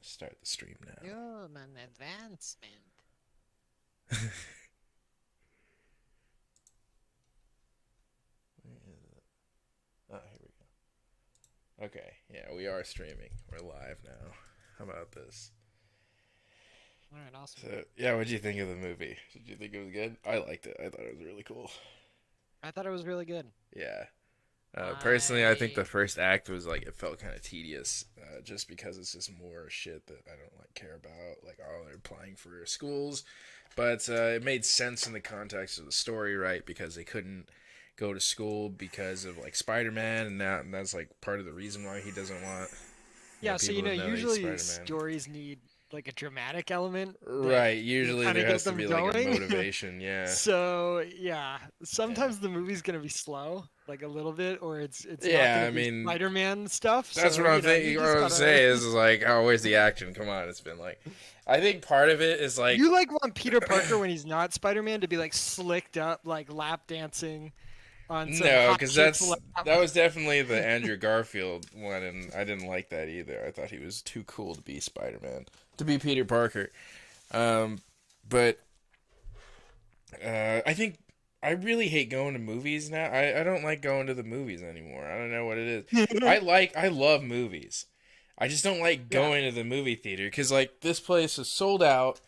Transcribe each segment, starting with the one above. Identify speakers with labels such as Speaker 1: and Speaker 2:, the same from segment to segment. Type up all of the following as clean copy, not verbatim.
Speaker 1: Start the stream now.
Speaker 2: Human advancement.
Speaker 1: Where is it? Oh, here we go. Okay, yeah, we are streaming. We're live now. How about this?
Speaker 2: All right, awesome.
Speaker 1: So, yeah, what'd you think of the movie? Did you think it was good? I liked it. I thought it was really cool.
Speaker 2: I thought it was really good.
Speaker 1: Yeah. Personally, I think
Speaker 2: I
Speaker 1: the first act was like it felt kind of tedious, just because it's just more shit that I don't like care about. Like, oh, they're applying for schools, but it made sense in the context of the story, right? Because they couldn't go to school because of like Spider-Man, and that's like part of the reason why he doesn't want
Speaker 2: Yeah, so
Speaker 1: people to know he's
Speaker 2: usually
Speaker 1: Spider-Man.
Speaker 2: stories need like a dramatic element that
Speaker 1: Right. Usually
Speaker 2: kind of
Speaker 1: there
Speaker 2: get
Speaker 1: has to
Speaker 2: them
Speaker 1: be like a
Speaker 2: going.
Speaker 1: motivation. Yeah.
Speaker 2: So yeah,
Speaker 1: Yeah.
Speaker 2: sometimes the movie's gonna be slow, like a little bit, or it's not
Speaker 1: Yeah.
Speaker 2: gonna
Speaker 1: I
Speaker 2: be
Speaker 1: mean,
Speaker 2: Spider-Man stuff.
Speaker 1: that's
Speaker 2: So
Speaker 1: what I'm
Speaker 2: you
Speaker 1: thinking. What
Speaker 2: just
Speaker 1: I'm
Speaker 2: gotta.
Speaker 1: saying is like, oh, where's the action? Come on, it's been like, I think part of it is like,
Speaker 2: You like want Peter Parker when he's not Spider-Man to be like slicked up, like lap dancing on some
Speaker 1: no,
Speaker 2: hot
Speaker 1: because
Speaker 2: chick's lap.
Speaker 1: that was definitely the Andrew Garfield one, and I didn't like that either. I thought he was too cool to be Spider-Man, to be Peter Parker. Um, but I think I really hate going to movies now. I don't like going to the movies anymore. I don't know what it is. I love movies. I just don't like
Speaker 2: Yeah.
Speaker 1: going to the movie theater because like this place is sold out.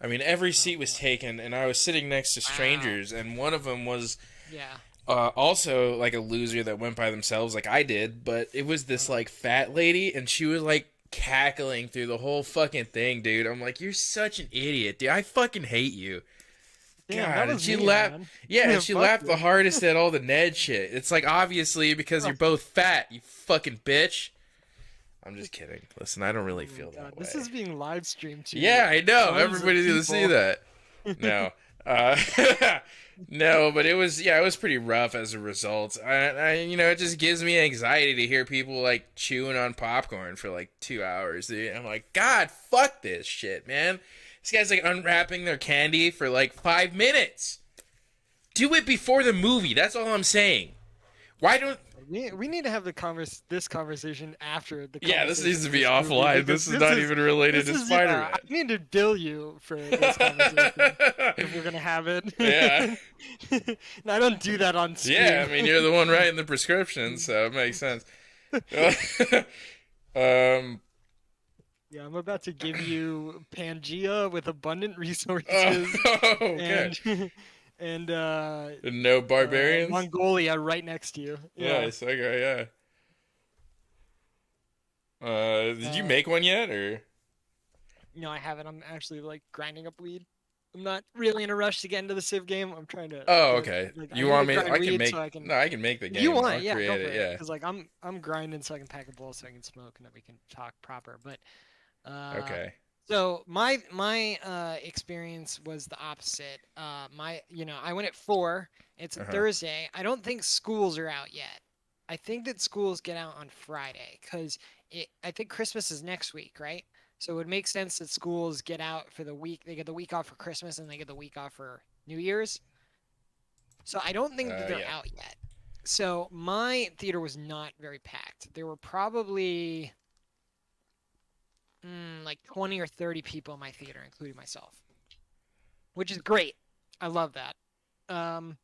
Speaker 1: I mean, every seat was taken, and I was sitting next to
Speaker 2: Wow.
Speaker 1: strangers, and one of them was
Speaker 2: Yeah.
Speaker 1: also like a loser that went by themselves, like I did. But it was this like fat lady, and she was like cackling through the whole fucking thing, dude. I'm like, you're such an idiot, dude. I fucking hate you.
Speaker 2: Damn, that
Speaker 1: God, and
Speaker 2: was
Speaker 1: she
Speaker 2: me,
Speaker 1: laughed.
Speaker 2: man.
Speaker 1: Yeah,
Speaker 2: Yeah,
Speaker 1: and she
Speaker 2: fuck
Speaker 1: laughed the
Speaker 2: you.
Speaker 1: hardest at all the Ned shit. It's like obviously because you're both fat, you fucking bitch. I'm just kidding. Listen, I don't
Speaker 2: Oh
Speaker 1: really
Speaker 2: my
Speaker 1: feel
Speaker 2: god,
Speaker 1: that
Speaker 2: this
Speaker 1: way.
Speaker 2: is being live streamed to
Speaker 1: Yeah, I know.
Speaker 2: tons of
Speaker 1: Everybody's gonna see
Speaker 2: people.
Speaker 1: that. No. Uh, no, but it was pretty rough as a result. It just gives me anxiety to hear people like chewing on popcorn for like 2 hours. Dude. I'm like, God, fuck this shit, man. This guy's like unwrapping their candy for like 5 minutes. Do it before the movie. That's all I'm saying. Why don't?
Speaker 2: We need to have this conversation after the
Speaker 1: Yeah, this
Speaker 2: conversation
Speaker 1: needs to
Speaker 2: of
Speaker 1: be
Speaker 2: this movie
Speaker 1: offline.
Speaker 2: because
Speaker 1: This is not even related
Speaker 2: this
Speaker 1: to
Speaker 2: is
Speaker 1: Spider
Speaker 2: I need to bill you for this conversation if we're gonna have it.
Speaker 1: Man. Yeah.
Speaker 2: And I don't do that on
Speaker 1: Yeah,
Speaker 2: stream.
Speaker 1: I mean you're the one writing the prescription, so it makes sense. um,
Speaker 2: Yeah, I'm about to give you Pangea with abundant
Speaker 1: oh,
Speaker 2: resources
Speaker 1: okay.
Speaker 2: and and
Speaker 1: No barbarians.
Speaker 2: Mongolia right next to you. Yeah.
Speaker 1: Nice. Okay. Yeah. Did you
Speaker 2: Uh,
Speaker 1: make one yet, or?
Speaker 2: no, I haven't. I'm actually like grinding up weed. I'm not really in a rush to get into the Civ game. I'm trying to
Speaker 1: Oh,
Speaker 2: get
Speaker 1: okay.
Speaker 2: like I
Speaker 1: You
Speaker 2: need to
Speaker 1: want me?
Speaker 2: grind
Speaker 1: I can
Speaker 2: weed
Speaker 1: make.
Speaker 2: so I can.
Speaker 1: No, I can make the
Speaker 2: If you
Speaker 1: game. I'll
Speaker 2: want, yeah, go
Speaker 1: create
Speaker 2: for
Speaker 1: it.
Speaker 2: it.
Speaker 1: Yeah.
Speaker 2: Because like I'm grinding so I can pack a bowl so I can smoke and then we can talk proper. But uh,
Speaker 1: Okay.
Speaker 2: so my experience was the opposite. I went at 4. It's a
Speaker 1: Uh huh.
Speaker 2: Thursday. I don't think schools are out yet. I think that schools get out on Friday because I think Christmas is next week, right? So it would make sense that schools get out for the week. They get the week off for Christmas and they get the week off for New Year's. So I don't think that they're
Speaker 1: Yeah.
Speaker 2: out yet. So my theater was not very packed. There were probably like 20 or 30 people in my theater, including myself, which is great. I love that. Um,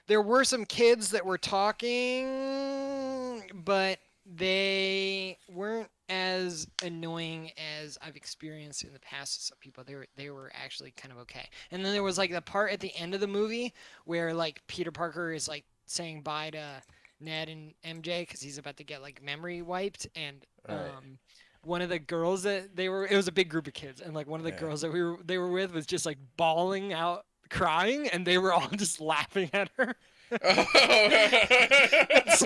Speaker 2: there were some kids that were talking, but they weren't as annoying as I've experienced in the past with some people. They were actually kind of okay. And then there was like the part at the end of the movie where like Peter Parker is like saying bye to Ned and MJ because he's about to get like memory wiped, and
Speaker 1: All right.
Speaker 2: one of the girls that it was a big group of kids, and like one of the
Speaker 1: Yeah.
Speaker 2: girls that they were with was just like bawling out crying, and they were all just laughing at her. so,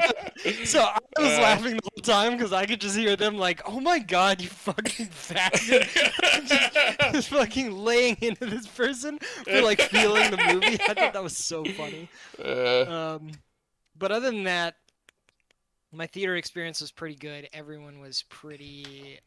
Speaker 2: so I was
Speaker 1: uh,
Speaker 2: laughing the whole time because I could just hear them like, "Oh my god, you fucking faggot!" just fucking laying into this person for like feeling the movie. I thought that was so funny.
Speaker 1: uh,
Speaker 2: Um, but other than that, my theater experience was pretty good. Everyone was pretty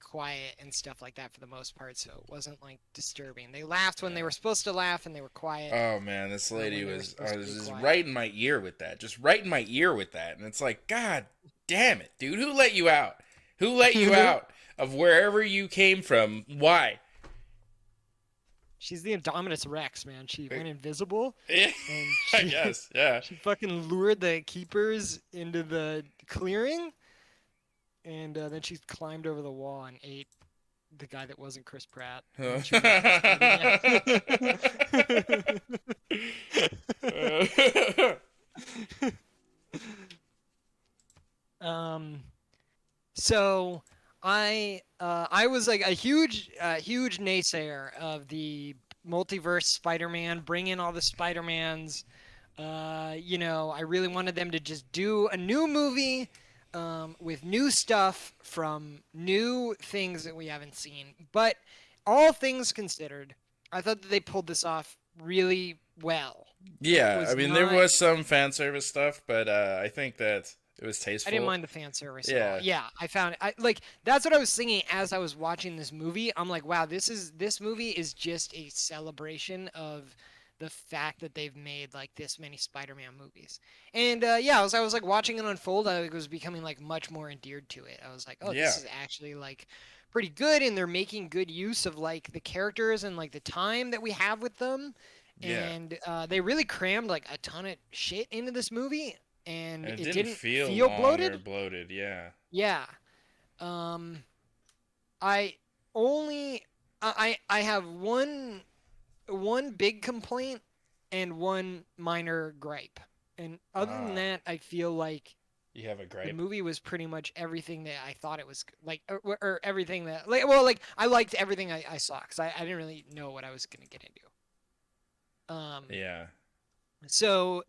Speaker 2: quiet and stuff like that for the most part, so it wasn't like disturbing. They laughed when they
Speaker 1: yeah.
Speaker 2: were supposed to laugh, and they were quiet
Speaker 1: Oh man, this lady
Speaker 2: when they were
Speaker 1: was
Speaker 2: supposed
Speaker 1: I
Speaker 2: to
Speaker 1: was
Speaker 2: be
Speaker 1: just
Speaker 2: quiet.
Speaker 1: right in my ear with that. Just right in my ear with that. And it's like, God damn it, dude, who let you out? Who let you out of wherever you came from? Why?
Speaker 2: She's the Indominus Rex, man. She went invisible,
Speaker 1: Yeah,
Speaker 2: and
Speaker 1: I
Speaker 2: she,
Speaker 1: guess. Yeah.
Speaker 2: she fucking lured the keepers into the clearing, and then she climbed over the wall and ate the guy that wasn't Chris Pratt. And she um, so I was like a huge naysayer of the multiverse Spider-Man, bring in all the Spider-Mans. I really wanted them to just do a new movie with new stuff from new things that we haven't seen. But all things considered, I thought that they pulled this off really well.
Speaker 1: Yeah, I mean, there
Speaker 2: not-
Speaker 1: was some fan service stuff, but I think that it was
Speaker 2: I
Speaker 1: tasteful.
Speaker 2: didn't mind the fan service at
Speaker 1: Yeah.
Speaker 2: all. Yeah, I found it. Like that's what I was thinking as I was watching this movie. I'm like, wow, this movie is just a celebration of the fact that they've made like this many Spider-Man movies. And yeah, as I was like watching it unfold, I was becoming like much more endeared to it. I was like, oh,
Speaker 1: Yeah.
Speaker 2: this is actually like pretty good, and they're making good use of like the characters and like the time that we have with them.
Speaker 1: Yeah.
Speaker 2: And they really crammed like a ton of shit into this movie, and
Speaker 1: And
Speaker 2: it
Speaker 1: didn't feel long
Speaker 2: bloated.
Speaker 1: or bloated. Yeah.
Speaker 2: Yeah. I only I have one big complaint and one minor gripe. And other than that, I feel like
Speaker 1: You have a
Speaker 2: the
Speaker 1: gripe.
Speaker 2: movie was pretty much everything that I thought it was like, or everything that like I liked everything I saw because I didn't really know what I was gonna get into.
Speaker 1: Yeah.
Speaker 2: So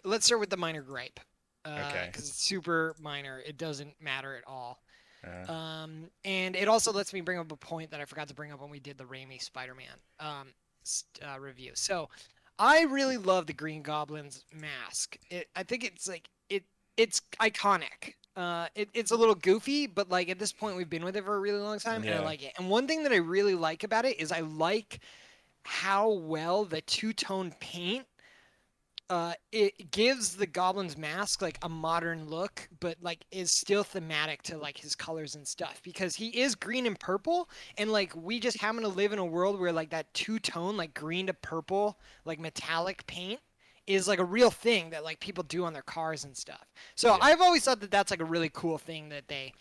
Speaker 2: let's start with the minor gripe.
Speaker 1: Okay.
Speaker 2: Because it's super minor. It doesn't matter at all.
Speaker 1: Uh,
Speaker 2: And it also lets me bring up a point that I forgot to bring up when we did the Raimi Spider-Man review. So I really love the Green Goblin's mask. I think it's like it's iconic. It's a little goofy, but like at this point we've been with it for a really long time, and I
Speaker 1: Yeah.
Speaker 2: like it. And one thing that I really like about it is I like how well the two-tone paint it gives the goblin's mask like a modern look, but like is still thematic to like his colors and stuff because he is green and purple, and like we just happen to live in a world where like that two-tone like green to purple like metallic paint is like a real thing that like people do on their cars and stuff. So
Speaker 1: Yeah.
Speaker 2: I've always thought that that's like a really cool thing that they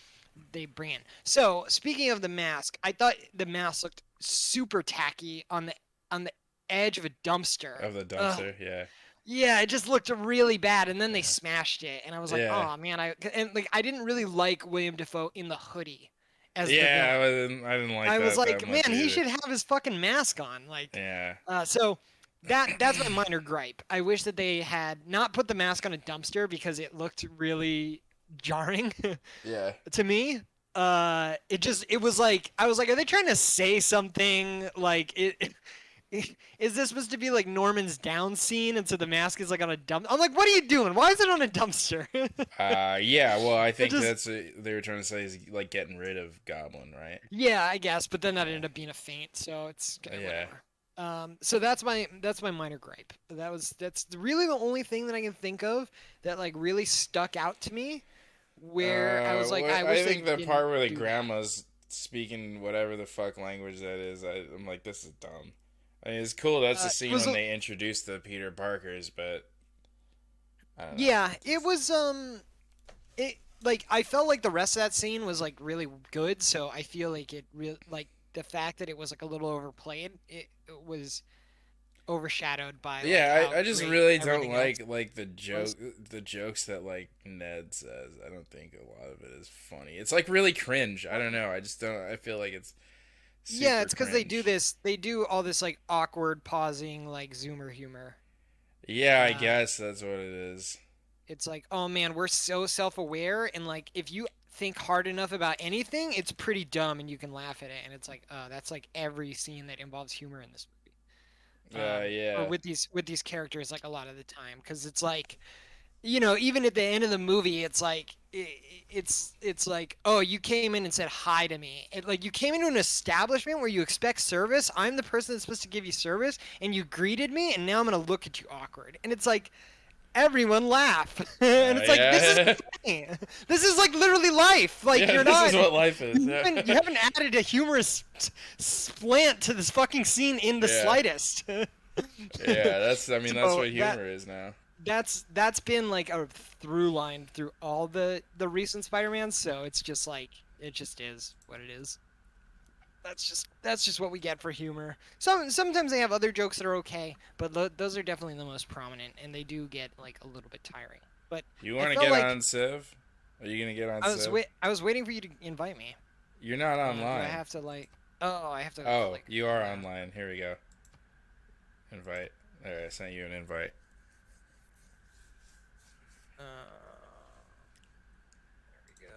Speaker 2: bring in. So speaking of the mask, I thought the mask looked super tacky on the edge of a dumpster.
Speaker 1: of the
Speaker 2: Ugh.
Speaker 1: dumpster. Yeah.
Speaker 2: Yeah, it just looked really bad, and then they
Speaker 1: Yeah.
Speaker 2: smashed it, and I was like,
Speaker 1: Yeah.
Speaker 2: oh man, I didn't really like William Dafoe in the hoodie as the
Speaker 1: Yeah.
Speaker 2: villain.
Speaker 1: I didn't like
Speaker 2: I
Speaker 1: that.
Speaker 2: was like,
Speaker 1: that
Speaker 2: man,
Speaker 1: much
Speaker 2: he
Speaker 1: either.
Speaker 2: should have his fucking mask on, like.
Speaker 1: Yeah.
Speaker 2: So that's my minor gripe. I wish that they had not put the mask on a dumpster because it looked really jarring
Speaker 1: Yeah.
Speaker 2: to me. It was like I was like, are they trying to say something? Like is this supposed to be like Norman's down scene, and so the mask is like on a dump? I'm like, what are you doing? Why is it on a dumpster?
Speaker 1: Yeah. Well, I think
Speaker 2: just-
Speaker 1: that's they were trying to say is like getting rid of Goblin, right?
Speaker 2: Yeah, I guess, but then that ended up being a feint, so it's
Speaker 1: Yeah.
Speaker 2: whatever. So that's my minor gripe. That's really the only thing that I can think of that like really stuck out to me, where I was like, I wish they
Speaker 1: think the
Speaker 2: didn't
Speaker 1: part where the
Speaker 2: do that.
Speaker 1: grandma's speaking whatever the fuck language that is, I'm like, this is dumb. I mean, it's cool. That's the scene
Speaker 2: was
Speaker 1: when
Speaker 2: a-
Speaker 1: they introduced the Peter Parkers, but I don't know.
Speaker 2: Yeah, it was it like I felt like the rest of that scene was like really good, so I feel like it really like the fact that it was like a little overplayed, it was overshadowed by like,
Speaker 1: Yeah,
Speaker 2: how
Speaker 1: I just
Speaker 2: great
Speaker 1: really don't
Speaker 2: everything else
Speaker 1: like the
Speaker 2: was.
Speaker 1: jokes that like Ned says. I don't think a lot of it is funny. It's like really cringe. I don't know. I just don't. I feel like it's
Speaker 2: Yeah,
Speaker 1: super
Speaker 2: it's because they do
Speaker 1: cringe.
Speaker 2: this. They do all this like awkward pausing, like zoomer humor.
Speaker 1: Yeah, I
Speaker 2: Uh,
Speaker 1: guess that's what it is.
Speaker 2: It's like, oh man, we're so self-aware, and like if you think hard enough about anything, it's pretty dumb, and you can laugh at it. And it's like, oh, that's like every scene that involves humor in this movie.
Speaker 1: Yeah.
Speaker 2: Or with these characters, like a lot of the time, because it's like, even at the end of the movie, it's like it's like, oh, you came in and said hi to me. Like you came into an establishment where you expect service. I'm the person that's supposed to give you service, and you greeted me, and now I'm gonna look at you awkward. And it's like, everyone laugh. And it's like, this is
Speaker 1: yeah.
Speaker 2: funny. This is like literally life. Like
Speaker 1: Yeah,
Speaker 2: you're
Speaker 1: this
Speaker 2: not.
Speaker 1: is what life is.
Speaker 2: You haven't added a humorous slant to this fucking scene in the
Speaker 1: Yeah.
Speaker 2: slightest.
Speaker 1: Yeah, that's. I mean, that's
Speaker 2: So
Speaker 1: what humor is now.
Speaker 2: that's been like a through line through all the recent Spider-Mans. So it's just like it just is what it is. That's just what we get for humor. Sometimes they have other jokes that are okay, but those are definitely the most prominent, and they do get like a little bit tiring. But
Speaker 1: You
Speaker 2: I
Speaker 1: want to
Speaker 2: felt
Speaker 1: get
Speaker 2: like
Speaker 1: on Civ? Are you gonna get on
Speaker 2: I was
Speaker 1: Civ?
Speaker 2: I was waiting for you to invite me.
Speaker 1: You're not
Speaker 2: Do
Speaker 1: online.
Speaker 2: I have to like? Oh, I have to.
Speaker 1: Oh,
Speaker 2: like,
Speaker 1: you are online. Here we go. Invite. There, I sent you an invite.
Speaker 2: There we go.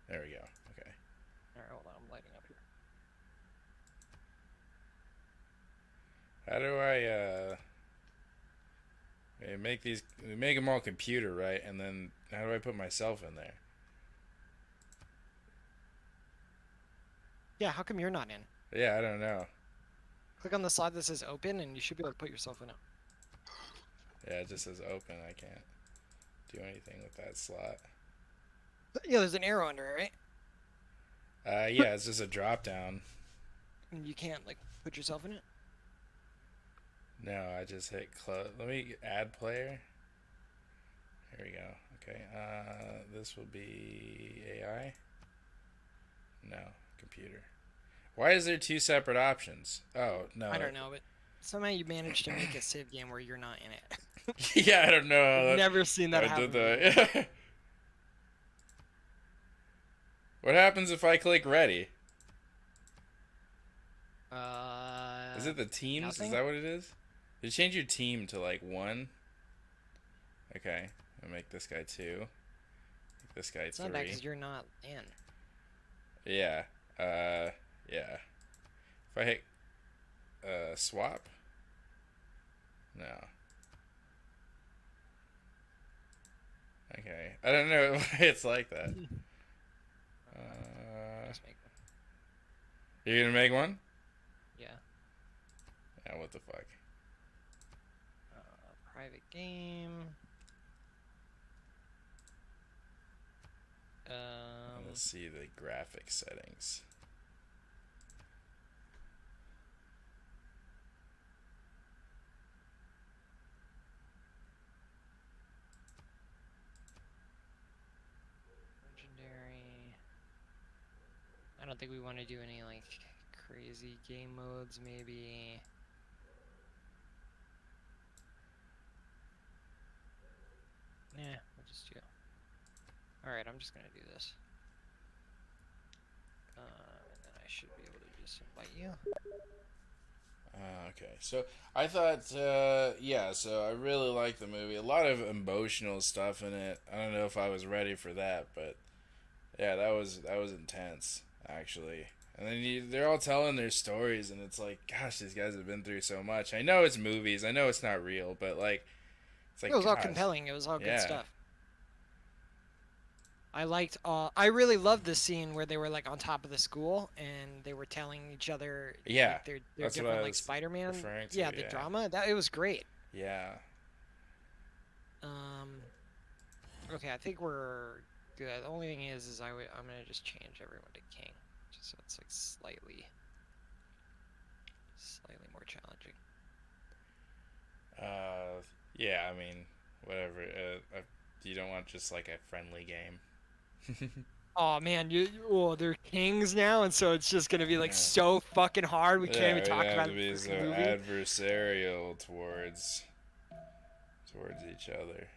Speaker 1: There we go. Okay.
Speaker 2: All right, hold on. I'm lighting up here.
Speaker 1: How do I make these? We make them all computer, right? And then how do I put myself in there?
Speaker 2: Yeah, how come you're not in?
Speaker 1: Yeah, I don't know.
Speaker 2: Click on the slide that says open, and you should be able to put yourself in it.
Speaker 1: Yeah, it just says open. I can't do anything with that slot.
Speaker 2: Yeah, there's an arrow under it, right?
Speaker 1: Yeah, it's just a drop down.
Speaker 2: And you can't like put yourself in it.
Speaker 1: No, I just hit close. Let me add player. Here we go. Okay. This will be AI. No, computer. Why is there two separate options? Oh no.
Speaker 2: I don't know, but somehow you managed to make a Civ game where you're not in it.
Speaker 1: Yeah, I don't know. How
Speaker 2: I've never seen that
Speaker 1: I
Speaker 2: happen.
Speaker 1: did that. What happens if I click ready? Is it the teams?
Speaker 2: Nothing?
Speaker 1: Is that what it is? You change your team to like 1. Okay, I'll make this guy 2. Make this guy
Speaker 2: It's
Speaker 1: 3.
Speaker 2: not that because you're not in.
Speaker 1: Yeah. Yeah. If I hit swap. No. Okay. I don't know why it's like that.
Speaker 2: Just make one.
Speaker 1: You're gonna make one?
Speaker 2: Yeah.
Speaker 1: Yeah, what the fuck?
Speaker 2: Private game.
Speaker 1: Let's see the graphic settings.
Speaker 2: Legendary. I don't think we want to do any like crazy game modes, maybe. Yeah, we'll just do. Alright, I'm just gonna do this. And then I should be able to just invite you.
Speaker 1: Okay, so I thought, yeah, so I really liked the movie. A lot of emotional stuff in it. I don't know if I was ready for that, but yeah, that was intense, actually. And then they're all telling their stories, and it's like, gosh, these guys have been through so much. I know it's movies, I know it's not real, but like, it's like
Speaker 2: It was all
Speaker 1: gosh.
Speaker 2: compelling. It was all good
Speaker 1: Yeah.
Speaker 2: stuff. I really loved the scene where they were like on top of the school and they were telling each other
Speaker 1: Yeah,
Speaker 2: like, their
Speaker 1: that's what I
Speaker 2: different like
Speaker 1: was
Speaker 2: Spider-Man.
Speaker 1: referring to,
Speaker 2: Yeah, the
Speaker 1: yeah.
Speaker 2: drama. It was great.
Speaker 1: Yeah.
Speaker 2: Okay, I think we're good. The only thing is I'm gonna just change everyone to King, just so it's like slightly more challenging.
Speaker 1: Yeah, I mean, whatever. You don't want just like a friendly game.
Speaker 2: Oh man, they're kings now, and so it's just gonna be like
Speaker 1: Yeah.
Speaker 2: so fucking hard. We
Speaker 1: Yeah,
Speaker 2: can't even
Speaker 1: we'd
Speaker 2: talk
Speaker 1: have
Speaker 2: about
Speaker 1: to be
Speaker 2: the
Speaker 1: so
Speaker 2: freaking movie.
Speaker 1: adversarial towards each other.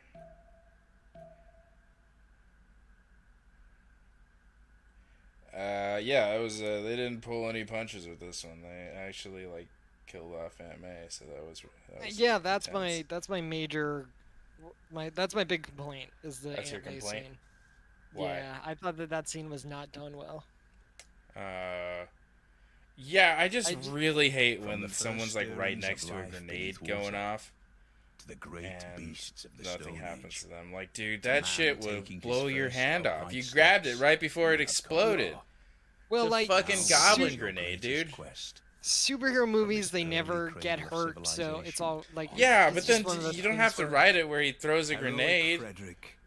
Speaker 1: Yeah, it was. They didn't pull any punches with this one. They actually like killed off Aunt May, so that was
Speaker 2: Yeah, that's
Speaker 1: intense.
Speaker 2: my major that's my big complaint is the
Speaker 1: That's your
Speaker 2: Aunt May
Speaker 1: complaint?
Speaker 2: scene.
Speaker 1: Why?
Speaker 2: Yeah, I thought that scene was not done well.
Speaker 1: Yeah, I just
Speaker 2: I j-
Speaker 1: really hate
Speaker 3: From
Speaker 1: when
Speaker 3: the first
Speaker 1: someone's like right
Speaker 3: stirrings of
Speaker 1: next to a
Speaker 3: life
Speaker 1: grenade
Speaker 3: beneath
Speaker 1: going
Speaker 3: water,
Speaker 1: off
Speaker 3: to the great
Speaker 1: and
Speaker 3: beasts of the
Speaker 1: nothing
Speaker 3: Stone
Speaker 1: happens
Speaker 3: Age.
Speaker 1: to them. Like, dude,
Speaker 3: To
Speaker 1: that
Speaker 3: man
Speaker 1: shit would
Speaker 3: taking his
Speaker 1: blow your
Speaker 3: first
Speaker 1: hand
Speaker 3: alpine
Speaker 1: off. You grabbed it
Speaker 3: steps
Speaker 1: right before it
Speaker 3: in the upcoming
Speaker 1: exploded.
Speaker 3: war.
Speaker 2: Well,
Speaker 1: It's a
Speaker 2: like
Speaker 1: fucking
Speaker 3: Now,
Speaker 1: goblin
Speaker 3: your
Speaker 1: grenade,
Speaker 3: greatest
Speaker 1: dude.
Speaker 3: quest
Speaker 2: superhero movies, they
Speaker 3: early
Speaker 2: never get
Speaker 3: cradle of
Speaker 2: hurt, so it's all like
Speaker 1: Yeah,
Speaker 2: it's
Speaker 1: but
Speaker 2: just
Speaker 1: then
Speaker 2: one of those
Speaker 1: you don't
Speaker 2: things
Speaker 1: have to
Speaker 2: where-
Speaker 1: write it where he throws a
Speaker 3: Heroic
Speaker 1: grenade.
Speaker 3: Frederick,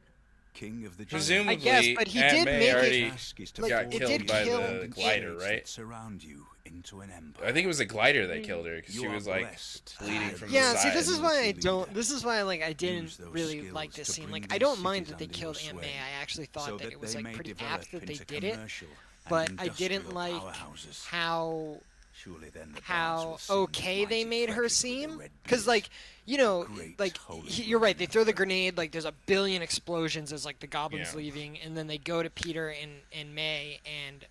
Speaker 3: king of the
Speaker 1: Presumably,
Speaker 2: I guess, but he
Speaker 1: Aunt
Speaker 2: did
Speaker 1: May
Speaker 2: make it-
Speaker 1: already
Speaker 3: task is to
Speaker 2: like,
Speaker 1: got
Speaker 3: form
Speaker 2: it
Speaker 1: killed
Speaker 2: did
Speaker 1: by
Speaker 2: kill-
Speaker 1: the glider,
Speaker 3: bonds
Speaker 1: right?
Speaker 3: that surround you into an empire.
Speaker 1: I think it was a glider that killed her because
Speaker 3: You
Speaker 1: she
Speaker 3: are
Speaker 1: was like
Speaker 3: blessed to
Speaker 1: bleeding
Speaker 3: have
Speaker 1: from
Speaker 2: Yeah,
Speaker 1: the
Speaker 2: see,
Speaker 1: side.
Speaker 2: this is why I
Speaker 3: Leader.
Speaker 2: don't. This is why, like, I didn't
Speaker 3: Use those
Speaker 2: really
Speaker 3: skills
Speaker 2: like this
Speaker 3: to
Speaker 2: scene.
Speaker 3: bring
Speaker 2: Like,
Speaker 3: these
Speaker 2: I don't mind
Speaker 3: cities
Speaker 2: that they
Speaker 3: under
Speaker 2: killed
Speaker 3: your
Speaker 2: Aunt
Speaker 3: sway,
Speaker 2: May. I actually thought
Speaker 3: so
Speaker 2: that it was
Speaker 3: they
Speaker 2: like
Speaker 3: may
Speaker 2: pretty
Speaker 3: develop
Speaker 2: apt that they
Speaker 3: into
Speaker 2: did it,
Speaker 3: commercial and
Speaker 2: but I didn't
Speaker 3: industrial
Speaker 2: like
Speaker 3: powerhouses.
Speaker 2: how
Speaker 3: Surely then the
Speaker 2: how
Speaker 3: gods will sing
Speaker 2: okay they
Speaker 3: mighty
Speaker 2: made her
Speaker 3: Frederick with
Speaker 2: seem.
Speaker 3: the red
Speaker 2: Because,
Speaker 3: beard.
Speaker 2: like, you know,
Speaker 3: Great
Speaker 2: like
Speaker 3: holy
Speaker 2: you're right. They throw the
Speaker 3: grandmother.
Speaker 2: grenade. Like, there's a billion explosions as like the goblins
Speaker 1: Yeah.
Speaker 2: leaving, and then they go to Peter and May, and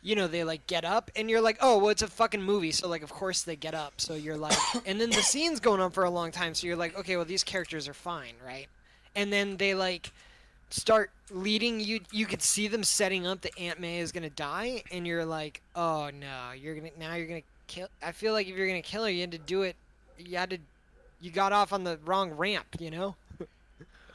Speaker 2: you know, they like get up, and you're like, oh, well, it's a fucking movie, so like, of course they get up. So you're like, and then the scene's going on for a long time, so you're like, okay, well, these characters are fine, right? And then they like start leading you. You could see them setting up that Aunt May is gonna die, and you're like, oh no, you're gonna kill. I feel like if you're gonna kill her, you had to do it. You got off on the wrong ramp, you know.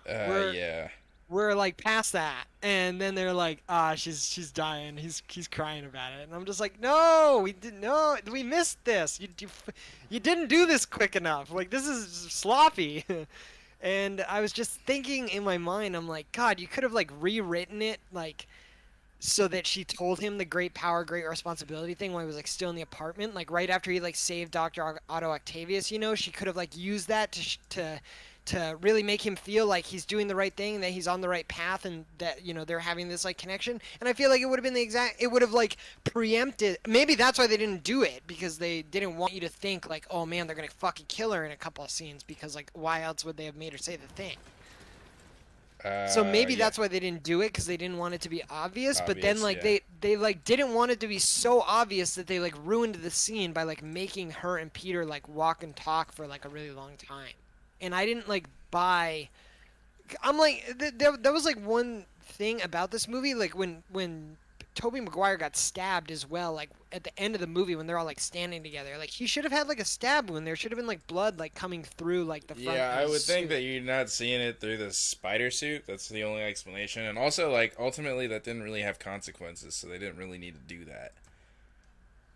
Speaker 2: We're-
Speaker 1: Yeah.
Speaker 2: We're like past that, and then they're like, she's dying. He's crying about it, and I'm just like, no, we missed this. You didn't do this quick enough. Like, this is sloppy. And I was just thinking in my mind, I'm like, God, you could have like rewritten it like so that she told him the great power, great responsibility thing while he was like still in the apartment, like right after he like saved Dr. Otto Octavius. You know, she could have like used that to really make him feel like he's doing the right thing, that he's on the right path, and that, you know, they're having this like connection. And I feel like it would have been it would have like preempted. Maybe that's why they didn't do it, because they didn't want you to think like, oh man, they're gonna fucking kill her in a couple of scenes, because like why else would they have made her say the thing? So maybe
Speaker 1: Yeah.
Speaker 2: that's why they didn't do it, because they didn't want it to be obvious. But then
Speaker 1: Obvious,
Speaker 2: like
Speaker 1: yeah.
Speaker 2: they like didn't want it to be so obvious that they like ruined the scene by like making her and Peter like walk and talk for like a really long time. And I didn't like buy. I'm like there was like one thing about this movie, like when Tobey Maguire got stabbed as well, like at the end of the movie when they're all like standing together, like he should have had like a stab wound. There should have been like blood like coming through like the front.
Speaker 1: Yeah,
Speaker 2: of
Speaker 1: I
Speaker 2: his
Speaker 1: would think
Speaker 2: suit.
Speaker 1: that you're not seeing it through the spider suit. That's the only explanation. And also, like, ultimately, that didn't really have consequences, so they didn't really need to do that.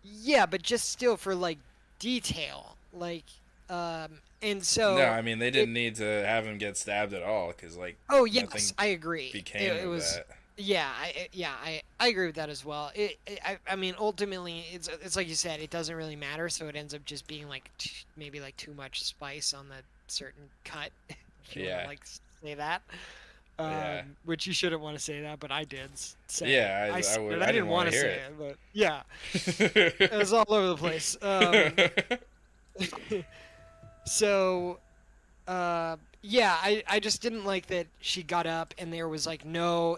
Speaker 2: Yeah, but just still for like detail, like and so.
Speaker 1: No, I mean, they didn't need to have him get stabbed at all, because, like,
Speaker 2: Oh yes,
Speaker 1: nothing
Speaker 2: I agree.
Speaker 1: became
Speaker 2: It
Speaker 1: of
Speaker 2: was.
Speaker 1: that.
Speaker 2: Yeah, I agree with that as well. I mean, ultimately, it's like you said, it doesn't really matter, so it ends up just being like maybe like too much spice on the certain cut. If you wanna,
Speaker 1: Yeah.
Speaker 2: like say that.
Speaker 1: Yeah.
Speaker 2: Which you shouldn't want to say that, but I did say.
Speaker 1: Yeah,
Speaker 2: it.
Speaker 1: I
Speaker 2: said
Speaker 1: would-
Speaker 2: it.
Speaker 1: I
Speaker 2: I
Speaker 1: didn't
Speaker 2: didn't want
Speaker 1: wanna
Speaker 2: to
Speaker 1: hear
Speaker 2: say
Speaker 1: it.
Speaker 2: it, but yeah, it was all over the place. So, yeah, I just didn't like that she got up and there was like no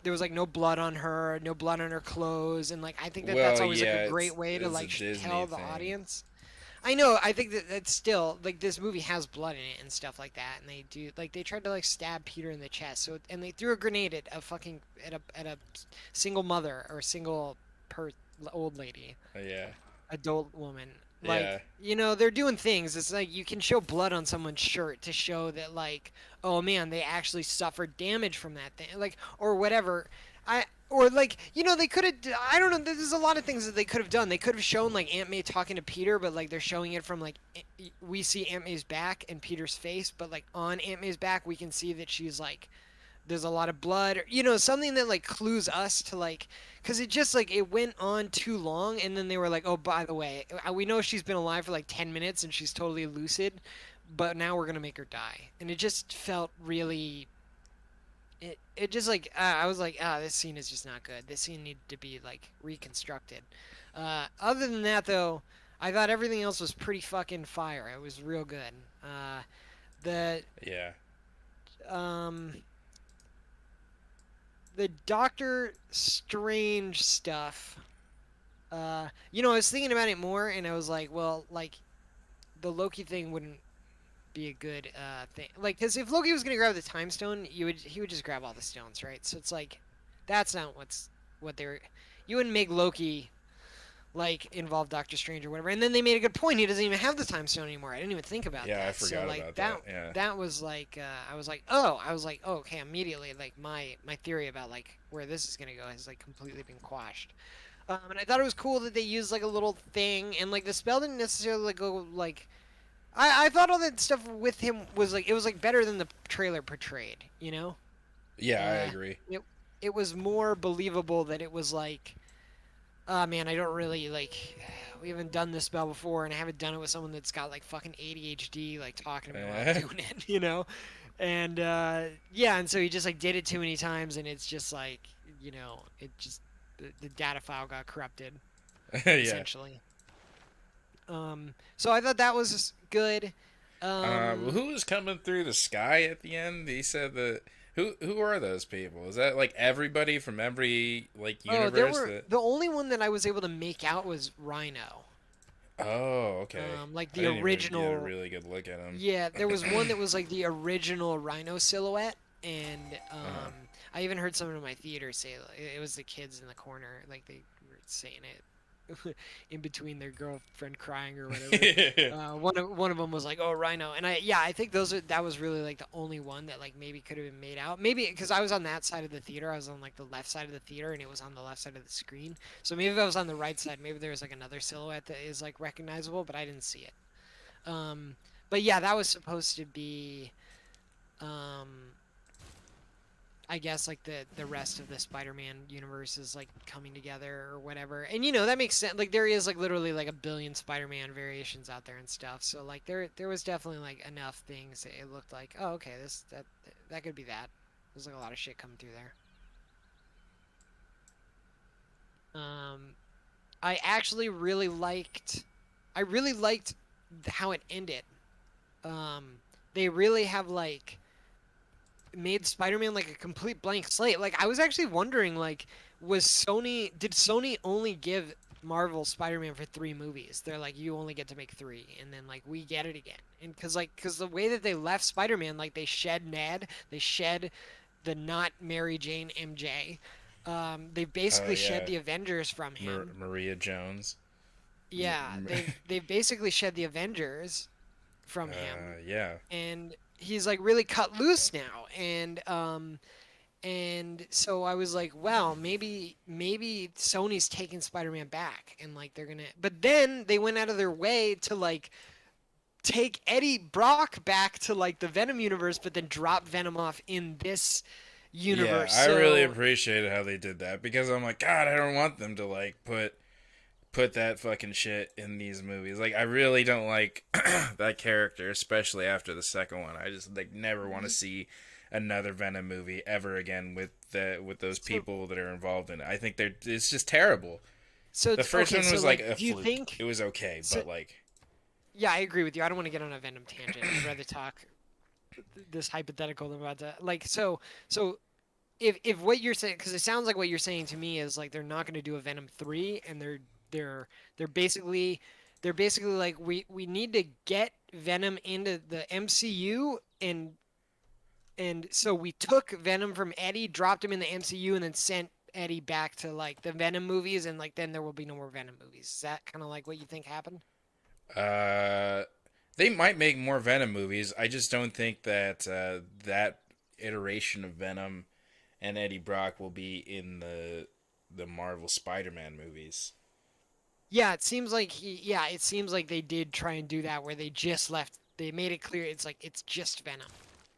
Speaker 2: blood on her, no blood on her clothes, and like I think that that's
Speaker 1: Well,
Speaker 2: always
Speaker 1: yeah,
Speaker 2: like a great
Speaker 1: it's-
Speaker 2: way to
Speaker 1: it's a
Speaker 2: like
Speaker 1: Disney
Speaker 2: tell the
Speaker 1: thing.
Speaker 2: audience. I know. I think that that's still like this movie has blood in it and stuff like that, and they do like they tried to like stab Peter in the chest, so and they threw a grenade at a fucking at a single mother or single old lady,
Speaker 1: Yeah.
Speaker 2: adult woman. Like,
Speaker 1: Yeah.
Speaker 2: you know, they're doing things. It's like you can show blood on someone's shirt to show that, like, oh man, they actually suffered damage from that thing, like, or whatever. Or like, you know, they could have. I don't know. There's a lot of things that they could have done. They could have shown like Aunt May talking to Peter, but like they're showing it from like we see Aunt May's back and Peter's face, but like on Aunt May's back we can see that she's like there's a lot of blood, or, you know, something that like clues us to like, because it just like it went on too long, and then they were like, oh, by the way, we know she's been alive for like 10 minutes and she's totally lucid, but now we're gonna make her die, and it just felt really. It just like I was like, this scene is just not good. This scene needed to be like reconstructed. Other than that though, I thought everything else was pretty fucking fire. It was real good. The
Speaker 1: Yeah.
Speaker 2: The Doctor Strange stuff. You know, I was thinking about it more, and I was like, well, like, the Loki thing wouldn't be a good thing. Like, because if Loki was gonna grab the Time Stone, he would just grab all the stones, right? So it's like, that's not what they're. You wouldn't make Loki like involve Doctor Strange or whatever. And then they made a good point. He doesn't even have the Time Stone anymore. I didn't even think about that.
Speaker 1: Yeah, I forgot
Speaker 2: so, like,
Speaker 1: about that. Yeah.
Speaker 2: That was like I was like, oh, okay, immediately like my theory about like where this is gonna go has like completely been quashed. And I thought it was cool that they used like a little thing, and like the spell didn't necessarily like, go like. I thought all that stuff with him was like it was like better than the trailer portrayed, you know.
Speaker 1: Yeah, I
Speaker 2: Uh,
Speaker 1: agree.
Speaker 2: it was more believable that it was like, oh man, I don't really like. We haven't done this spell before, and I haven't done it with someone that's got like fucking ADHD, like talking to me while I'm doing it, you know. And yeah, and so he just like did it too many times, and it's just like, you know, it just the data file got corrupted
Speaker 1: Yeah.
Speaker 2: essentially. So I thought that was good.
Speaker 1: Well, who was coming through the sky at the end? He said that. Who are those people? Is that like everybody from every like
Speaker 2: Oh, there
Speaker 1: universe?
Speaker 2: were
Speaker 1: That.
Speaker 2: the only one that I was able to make out was Rhino.
Speaker 1: Oh, okay.
Speaker 2: Like
Speaker 1: I
Speaker 2: the
Speaker 1: didn't even get a
Speaker 2: original.
Speaker 1: really good look at him.
Speaker 2: Yeah, there was one that was like the original Rhino silhouette, and
Speaker 1: Uh-huh.
Speaker 2: I even heard someone in my theater say like, it was the kids in the corner, like they were saying it in between their girlfriend crying or whatever. One of them was like, "Oh, Rhino," and I think that was really like the only one that like maybe could have been made out. Maybe because I was on that side of the theater, I was on like the left side of the theater, and it was on the left side of the screen. So maybe if I was on the right side, maybe there was like another silhouette that is like recognizable, but I didn't see it. But yeah, that was supposed to be, um, I guess like the rest of the Spider-Man universe is like coming together or whatever. And you know, that makes sense. Like there is like literally like a billion Spider-Man variations out there and stuff. So like there was definitely like enough things that it looked like, oh, okay, that could be that. There's like a lot of shit coming through there. I actually I really liked how it ended. They really have like made Spider-Man like a complete blank slate. Like I was actually wondering, like, did Sony only give Marvel Spider-Man for 3 movies? They're like, you only get to make 3, and then like we get it again. And cause the way that they left Spider-Man, like they shed Ned, they shed the not Mary Jane MJ. They
Speaker 1: Oh
Speaker 2: basically shed
Speaker 1: yeah,
Speaker 2: the Avengers from him.
Speaker 1: Maria Jones.
Speaker 2: Yeah,
Speaker 1: M-
Speaker 2: they've basically shed the Avengers from him,
Speaker 1: yeah.
Speaker 2: and he's like really cut loose now. And so I was like, well, maybe Sony's taking Spider-Man back, and like they're gonna. But then they went out of their way to like take Eddie Brock back to like the Venom universe, but then drop Venom off in this
Speaker 1: Yeah,
Speaker 2: universe.
Speaker 1: I
Speaker 2: So
Speaker 1: really appreciated how they did that because I'm like, God, I don't want them to like put that fucking shit in these movies. Like, I really don't like that character, especially after the second one. I just like never want to see another Venom movie ever again with those
Speaker 2: so
Speaker 1: people that are involved in it. I think it's just terrible.
Speaker 2: so
Speaker 1: The first
Speaker 2: okay.
Speaker 1: one
Speaker 2: So
Speaker 1: was like
Speaker 2: like,
Speaker 1: a
Speaker 2: do you
Speaker 1: fluke.
Speaker 2: think?
Speaker 1: It was okay,
Speaker 2: So
Speaker 1: but like,
Speaker 2: yeah, I agree with you. I don't want to get on a Venom tangent. I'd rather talk this hypothetical than about to like so if what you're saying, because it sounds like what you're saying to me is like they're not going to do a Venom 3, and they're they're basically like we need to get Venom into the MCU, and so we took Venom from Eddie, dropped him in the MCU, and then sent Eddie back to like the Venom movies, and like then there will be no more Venom movies. Is that kind of like what you think happened?
Speaker 1: uh, they might make more Venom movies. I just don't think that that iteration of Venom and Eddie Brock will be in the Marvel Spider-Man movies.
Speaker 2: Yeah, it seems like they did try and do that where they made it clear it's like it's just Venom.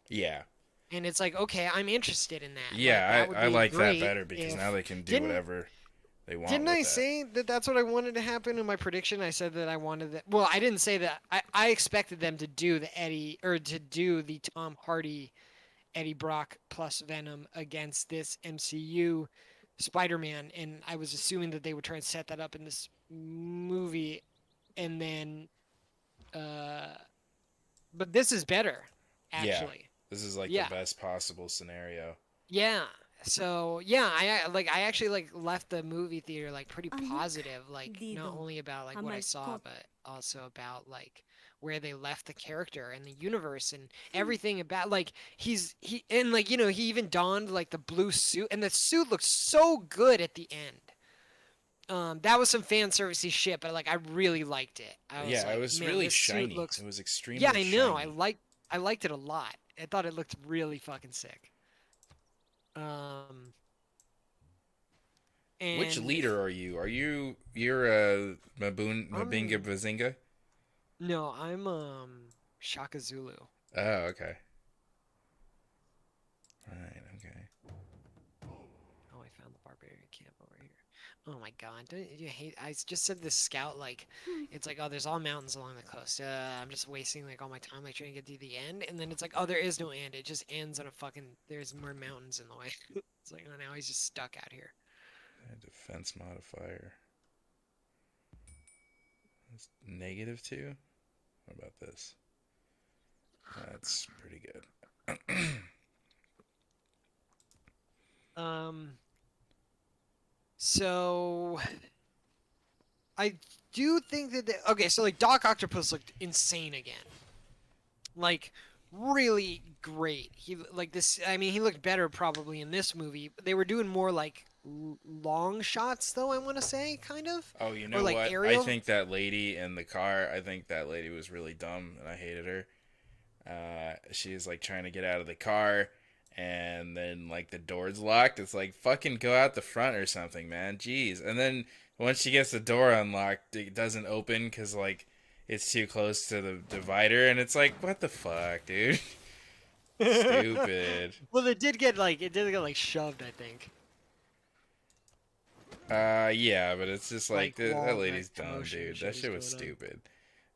Speaker 1: Yeah.
Speaker 2: And it's like, okay, I'm interested in that. Like
Speaker 1: Yeah,
Speaker 2: that would
Speaker 1: I
Speaker 2: be
Speaker 1: like that
Speaker 2: great
Speaker 1: better because
Speaker 2: if
Speaker 1: now they can do
Speaker 2: didn't
Speaker 1: whatever they want
Speaker 2: didn't
Speaker 1: with
Speaker 2: I
Speaker 1: that.
Speaker 2: say that that's what I wanted to happen in my prediction? I said that I wanted that. Well, I didn't say that. I expected them to do the Eddie or to do the Tom Hardy Eddie Brock plus Venom against this MCU Spider-Man, and I was assuming that they would try and set that up in this movie, and then, uh, but this is better,
Speaker 1: Yeah,
Speaker 2: actually.
Speaker 1: this is like
Speaker 2: Yeah,
Speaker 1: the best possible scenario.
Speaker 2: yeah. So yeah, I actually like left the movie theater like pretty
Speaker 4: Anak,
Speaker 2: positive, like not
Speaker 4: dito,
Speaker 2: only about like
Speaker 4: ang
Speaker 2: what I
Speaker 4: may
Speaker 2: saw,
Speaker 4: top.
Speaker 2: but also about like where they left the character and the universe and everything about like he and like you know he even donned like the blue suit, and the suit looked so good at the end. That was some fan servicey shit, but like I really liked it. I was
Speaker 1: Yeah, it
Speaker 2: like,
Speaker 1: was
Speaker 2: man,
Speaker 1: really
Speaker 2: this suit
Speaker 1: shiny.
Speaker 2: looks.
Speaker 1: It was
Speaker 2: Yeah,
Speaker 1: extremely
Speaker 2: I know.
Speaker 1: shiny.
Speaker 2: I liked it a lot. I thought it looked really fucking sick. Um, And
Speaker 1: Which leader are you? You're Mabinga
Speaker 2: I'm
Speaker 1: Bazinga?
Speaker 2: no, I'm Shaka Zulu.
Speaker 1: Oh, okay. Right, okay.
Speaker 2: Oh, I found the barbarian camp over here. Oh my god, don't you hate? I just said this scout like, it's like, oh, there's all mountains along the coast. I'm just wasting like all my time like trying to get to the end, and then it's like, oh, there is no end. It just ends on a fucking. There's more mountains in the way. It's like, oh, now he's just stuck out here.
Speaker 1: Defense modifier. That's -2. What about this? That's pretty good.
Speaker 2: Um. So I do think that okay, so like Doc Octopus looked insane again. Like really great. He like this I mean he looked better probably in this movie. They were doing more like long shots though, I want to say, kind of.
Speaker 1: Oh, you
Speaker 2: Or
Speaker 1: know
Speaker 2: like
Speaker 1: what?
Speaker 2: aerial.
Speaker 1: I think that lady in the car, I think that lady was really dumb and I hated her. She's like trying to get out of the car and then like the door's locked. It's like fucking go out the front or something, man. Jeez. And then once she gets the door unlocked, it doesn't open because like it's too close to the divider, and it's like what the fuck, dude. Stupid.
Speaker 2: Well, it did get like shoved, I think.
Speaker 1: Yeah, but it's just like,
Speaker 2: Like
Speaker 1: that
Speaker 2: wall
Speaker 1: lady's dumb,
Speaker 2: commotion
Speaker 1: dude.
Speaker 2: shit
Speaker 1: That shit was
Speaker 2: was going on.
Speaker 1: stupid.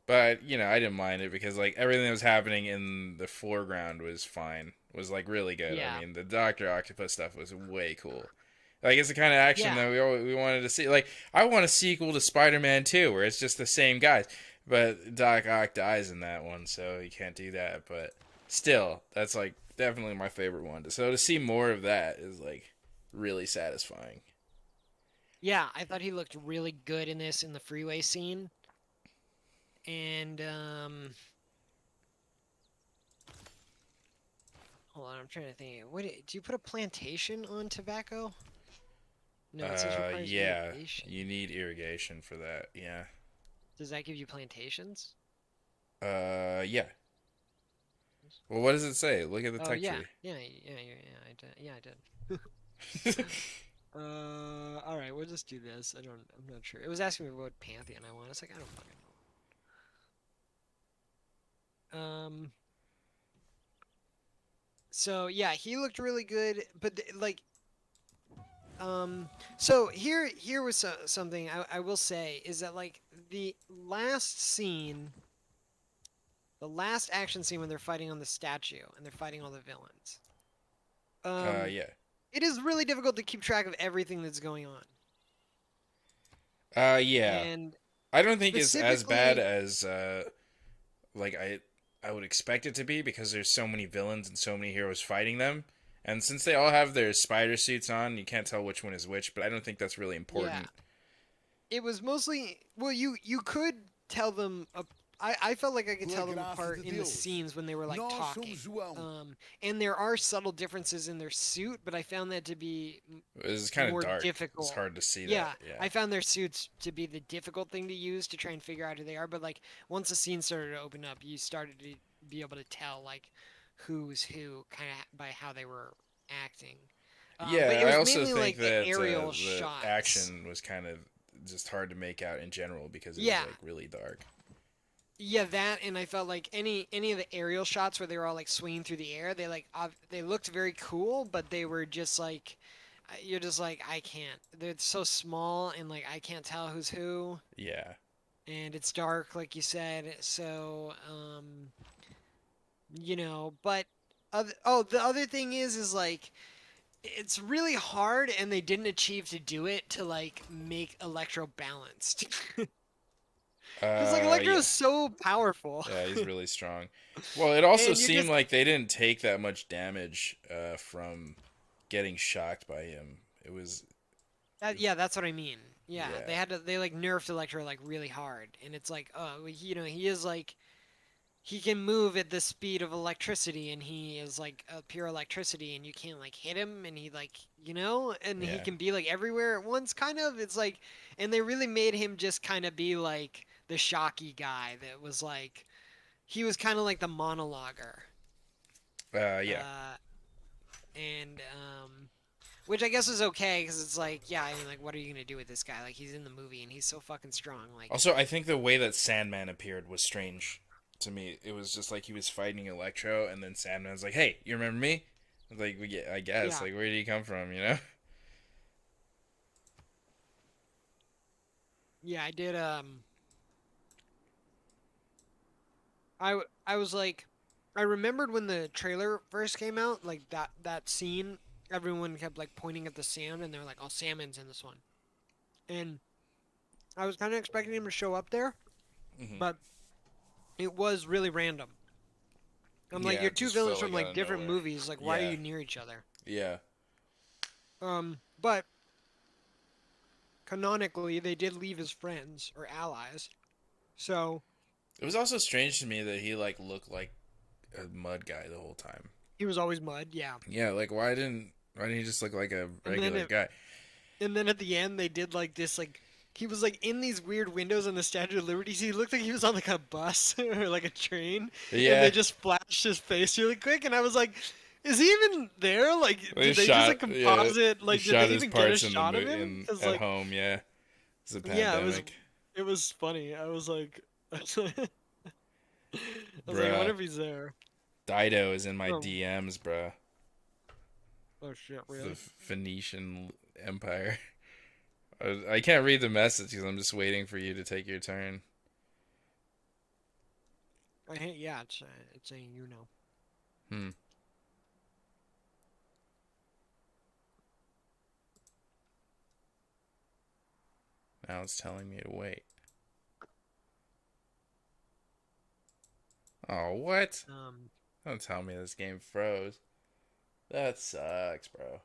Speaker 1: But, you know, I didn't mind it because, like, everything that was happening in the foreground was fine. Was, like, really good.
Speaker 2: Yeah.
Speaker 1: I mean, the Dr. Octopus stuff was way cool. Like, it's the kind of action
Speaker 2: Yeah.
Speaker 1: that we wanted to see. Like, I want a sequel to Spider-Man 2 where it's just the same guys. But Doc Ock dies in that one, so you can't do that. But still, that's, like, definitely my favorite one. So to see more of that is, like, really satisfying.
Speaker 2: Yeah, I thought he looked really good in this in the freeway scene. And hold on, I'm trying to think. What do you put a plantation on tobacco? No, it says requires
Speaker 1: Yeah,
Speaker 2: irrigation.
Speaker 1: you need irrigation for that. Yeah.
Speaker 2: Does that give you plantations?
Speaker 1: Yeah. Well, what does it say? Look at the
Speaker 2: Oh
Speaker 1: tech
Speaker 2: yeah,
Speaker 1: tree.
Speaker 2: yeah, I did. Yeah, I did. All right, we'll just do this. I'm not sure. It was asking me what pantheon I want. It's like I don't fucking know. So yeah, he looked really good, but like, so here was something I will say is that like the last scene, the last action scene when they're fighting on the statue and they're fighting all the villains.
Speaker 1: Yeah.
Speaker 2: It is really difficult to keep track of everything that's going on.
Speaker 1: Yeah.
Speaker 2: And
Speaker 1: I don't think it's as bad
Speaker 2: specifically-
Speaker 1: as like I would expect it to be because there's so many villains and so many heroes fighting them. And since they all have their spider suits on, you can't tell which one is which, but I don't think that's really important.
Speaker 2: it was mostly well, you could tell them. I felt like I could tell them apart in the scenes when they were like talking. And there are subtle differences in their suit, but I found that to be
Speaker 1: It was kind of
Speaker 2: more
Speaker 1: dark.
Speaker 2: difficult.
Speaker 1: It's hard to see
Speaker 2: Yeah,
Speaker 1: that. Yeah.
Speaker 2: I found their suits to be the difficult thing to use to try and figure out who they are. But like once the scene started to open up, you started to be able to tell like who's who kind of by how they were acting. But it
Speaker 1: Yeah,
Speaker 2: was
Speaker 1: I also
Speaker 2: mainly,
Speaker 1: think
Speaker 2: like, the
Speaker 1: that
Speaker 2: aerial
Speaker 1: the
Speaker 2: shots.
Speaker 1: action was kind of just hard to make out in general because it
Speaker 2: Yeah.
Speaker 1: was like really dark.
Speaker 2: Yeah, that, and I felt like any of the aerial shots where they were all like swinging through the air, they looked very cool, but they were just like, you're just like, I can't. They're so small, and like I can't tell who's who,
Speaker 1: Yeah.
Speaker 2: and it's dark, like you said. So, but the other thing is like, it's really hard, and they didn't achieve to do it to like make Electro balanced. Because like Electro
Speaker 1: Yeah.
Speaker 2: is so powerful.
Speaker 1: Yeah, he's really strong. Well, it also
Speaker 2: And you
Speaker 1: seemed
Speaker 2: just-
Speaker 1: like they didn't take that much damage from getting shocked by him. It was
Speaker 2: Yeah, that's what I mean. Yeah,
Speaker 1: Yeah.
Speaker 2: they like nerfed Electro like really hard, and it's like, oh, he is like, he can move at the speed of electricity, and he is like pure electricity, and you can't like hit him, and he like, and he
Speaker 1: Yeah.
Speaker 2: can be like everywhere at once, kind of. It's like, and they really made him just kind of be like the shocky guy that was like, he was kind of like the monologuer.
Speaker 1: yeah.
Speaker 2: And Which I guess is okay because it's like, yeah, I mean, like, what are you gonna do with this guy? Like, he's in the movie and he's so fucking strong. Like,
Speaker 1: Also, I think the way that Sandman appeared was strange to me. It was just like he was fighting Electro, and then Sandman's like, "Hey, you remember me?" I was like, "Yeah, I guess."
Speaker 2: Yeah.
Speaker 1: Like, where did he come from? You know?
Speaker 2: yeah, I did. I was like, I remembered when the trailer first came out, like that scene. Everyone kept like pointing at the sand, and they're like, "Oh, Salmon's in this one," and I was kind of expecting him to show up there,
Speaker 1: Mhm.
Speaker 2: but it was really random. I'm like,
Speaker 1: Yeah,
Speaker 2: you're
Speaker 1: it
Speaker 2: two
Speaker 1: just
Speaker 2: villains
Speaker 1: felt
Speaker 2: from
Speaker 1: like out
Speaker 2: like
Speaker 1: of
Speaker 2: different
Speaker 1: nowhere.
Speaker 2: movies. Like, why
Speaker 1: Yeah.
Speaker 2: are you near each other?
Speaker 1: Yeah.
Speaker 2: But canonically, they did leave as friends or allies. So
Speaker 1: It was also strange to me that he like looked like a mud guy the whole time.
Speaker 2: he was always mud, yeah.
Speaker 1: Yeah, like why didn't he just look like a
Speaker 2: then
Speaker 1: regular guy?
Speaker 2: And then at the end, they did like this, like he was like in these weird windows on the Statue of Liberty. So he looked like he was on like a bus or like a train.
Speaker 1: Yeah.
Speaker 2: And they just flashed his face really quick, and I was like, is he even there? Like,
Speaker 1: They
Speaker 2: did they
Speaker 1: shot-
Speaker 2: just like composite?
Speaker 1: yeah,
Speaker 2: like,
Speaker 1: he
Speaker 2: did
Speaker 1: shot
Speaker 2: they
Speaker 1: his
Speaker 2: even get a
Speaker 1: parts in
Speaker 2: shot
Speaker 1: the
Speaker 2: of him?
Speaker 1: in,
Speaker 2: 'Cause,
Speaker 1: at
Speaker 2: like,
Speaker 1: home. Yeah, it's a
Speaker 2: yeah,
Speaker 1: pandemic.
Speaker 2: it was funny. I was like, I was like, I
Speaker 1: Bruh.
Speaker 2: wonder if he's there.
Speaker 1: Dido is in my
Speaker 2: Oh.
Speaker 1: DMs, bruh.
Speaker 2: Oh shit,
Speaker 1: The
Speaker 2: really?
Speaker 1: Phoenician Empire. I can't read the message because I'm just waiting for you to take your turn.
Speaker 2: Yeah, it's saying you know.
Speaker 1: Hmm. Now it's telling me to wait. Oh, what? Don't tell me this game froze. That sucks, bro.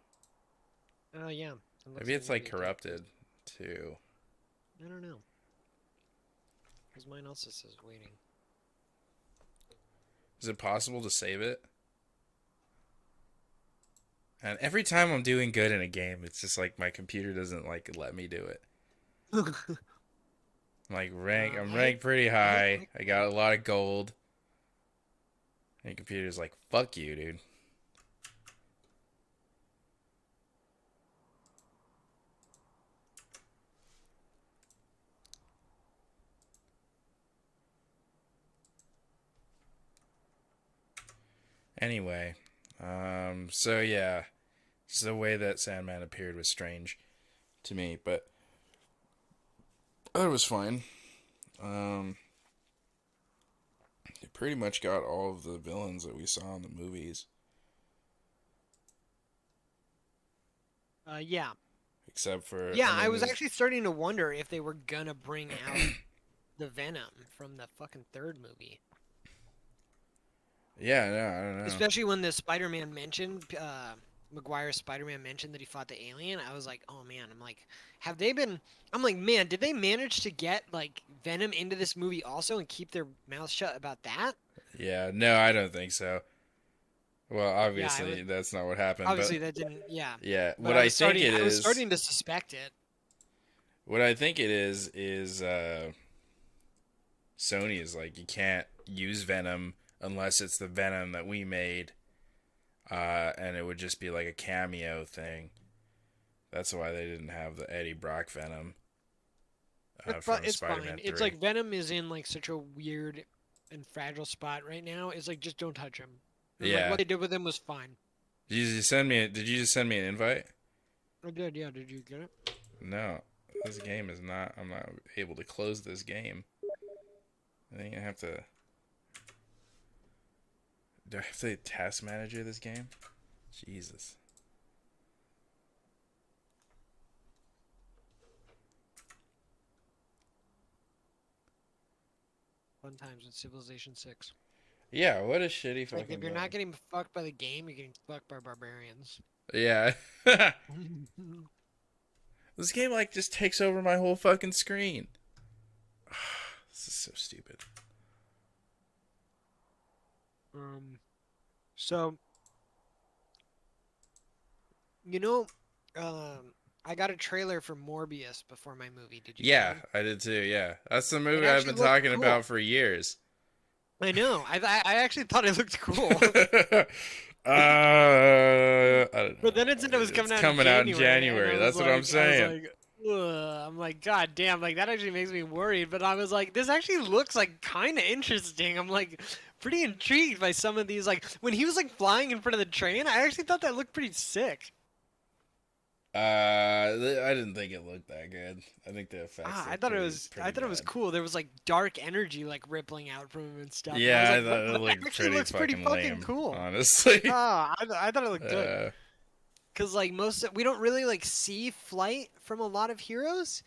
Speaker 2: Yeah.
Speaker 1: Maybe it's like corrupted too.
Speaker 2: I don't know. Because mine also says waiting.
Speaker 1: Is it possible to save it? And every time I'm doing good in a game, it's just like my computer doesn't like let me do it. I'm like I'm ranked pretty high. I got a lot of gold. And your computer's like, fuck you, dude. Anyway, so yeah, just the way that Sandman appeared was strange to me, but it was fine. They pretty much got all of the villains that we saw in the movies,
Speaker 2: Yeah.
Speaker 1: except for
Speaker 2: Yeah,
Speaker 1: mean,
Speaker 2: I was
Speaker 1: there's-
Speaker 2: actually starting to wonder if they were gonna bring out the Venom from the fucking third movie.
Speaker 1: Yeah, no, I don't know.
Speaker 2: Especially when the Spider-Man mentioned, Maguire's Spider-Man mentioned that he fought the alien. I was like, oh man, I'm like, I'm like, man, did they manage to get like Venom into this movie also and keep their mouths shut about that?
Speaker 1: Yeah, no, I don't think so. Well, obviously that's not what happened.
Speaker 2: Obviously
Speaker 1: but,
Speaker 2: that didn't, yeah.
Speaker 1: yeah,
Speaker 2: But
Speaker 1: what I think
Speaker 2: starting,
Speaker 1: it
Speaker 2: I was
Speaker 1: is.
Speaker 2: starting to suspect it.
Speaker 1: What I think it is Sony is like, you can't use Venom unless it's the Venom that we made, and it would just be like a cameo thing. That's why they didn't have the Eddie Brock Venom from
Speaker 2: It's
Speaker 1: Spider-Man
Speaker 2: fine.
Speaker 1: 3.
Speaker 2: It's like Venom is in like such a weird and fragile spot right now. It's like, just don't touch him. And,
Speaker 1: Yeah.
Speaker 2: Like, what they did with him was fine.
Speaker 1: Did you just send me an invite?
Speaker 2: I did, yeah. Did you get it?
Speaker 1: No, this game is not. I'm not able to close this game. I think I have to. Do I have to task manager this game? Jesus.
Speaker 2: Fun times in Civilization 6.
Speaker 1: Yeah, what a shitty fucking.
Speaker 2: Like, if you're
Speaker 1: game.
Speaker 2: not getting fucked by the game, you're getting fucked by barbarians.
Speaker 1: Yeah. This game like just takes over my whole fucking screen. This is so stupid.
Speaker 2: So, you know, I got a trailer for Morbius before my movie. Did you?
Speaker 1: Yeah,
Speaker 2: see it?
Speaker 1: I did too. Yeah, that's the movie
Speaker 2: It
Speaker 1: I've
Speaker 2: actually
Speaker 1: been
Speaker 2: looked
Speaker 1: talking
Speaker 2: cool.
Speaker 1: about for years.
Speaker 2: I know. I actually thought it looked cool.
Speaker 1: I don't know.
Speaker 2: But then it said it was
Speaker 1: It's
Speaker 2: coming out
Speaker 1: coming
Speaker 2: in
Speaker 1: out in
Speaker 2: January.
Speaker 1: January.
Speaker 2: and I
Speaker 1: That's
Speaker 2: was
Speaker 1: what I'm
Speaker 2: like-
Speaker 1: saying.
Speaker 2: I'm like, God damn, like that actually makes me worried. But I was like, this actually looks like kind of interesting. I'm like pretty intrigued by some of these. Like when he was like flying in front of the train, I actually thought that looked pretty sick.
Speaker 1: I didn't think it looked that good. I think the effects.
Speaker 2: I
Speaker 1: looked
Speaker 2: thought it
Speaker 1: pretty-
Speaker 2: was
Speaker 1: pretty
Speaker 2: I thought it was
Speaker 1: bad.
Speaker 2: cool. There was like dark energy like rippling out from him and stuff.
Speaker 1: Yeah, I
Speaker 2: and I
Speaker 1: thought
Speaker 2: was
Speaker 1: it
Speaker 2: like,
Speaker 1: looked
Speaker 2: actually
Speaker 1: pretty
Speaker 2: looks pretty
Speaker 1: fucking
Speaker 2: fucking
Speaker 1: lame.
Speaker 2: cool.
Speaker 1: Honestly.
Speaker 2: I thought it looked good.
Speaker 1: Uh,
Speaker 2: Cause like we don't really like see flight from a lot of heroes.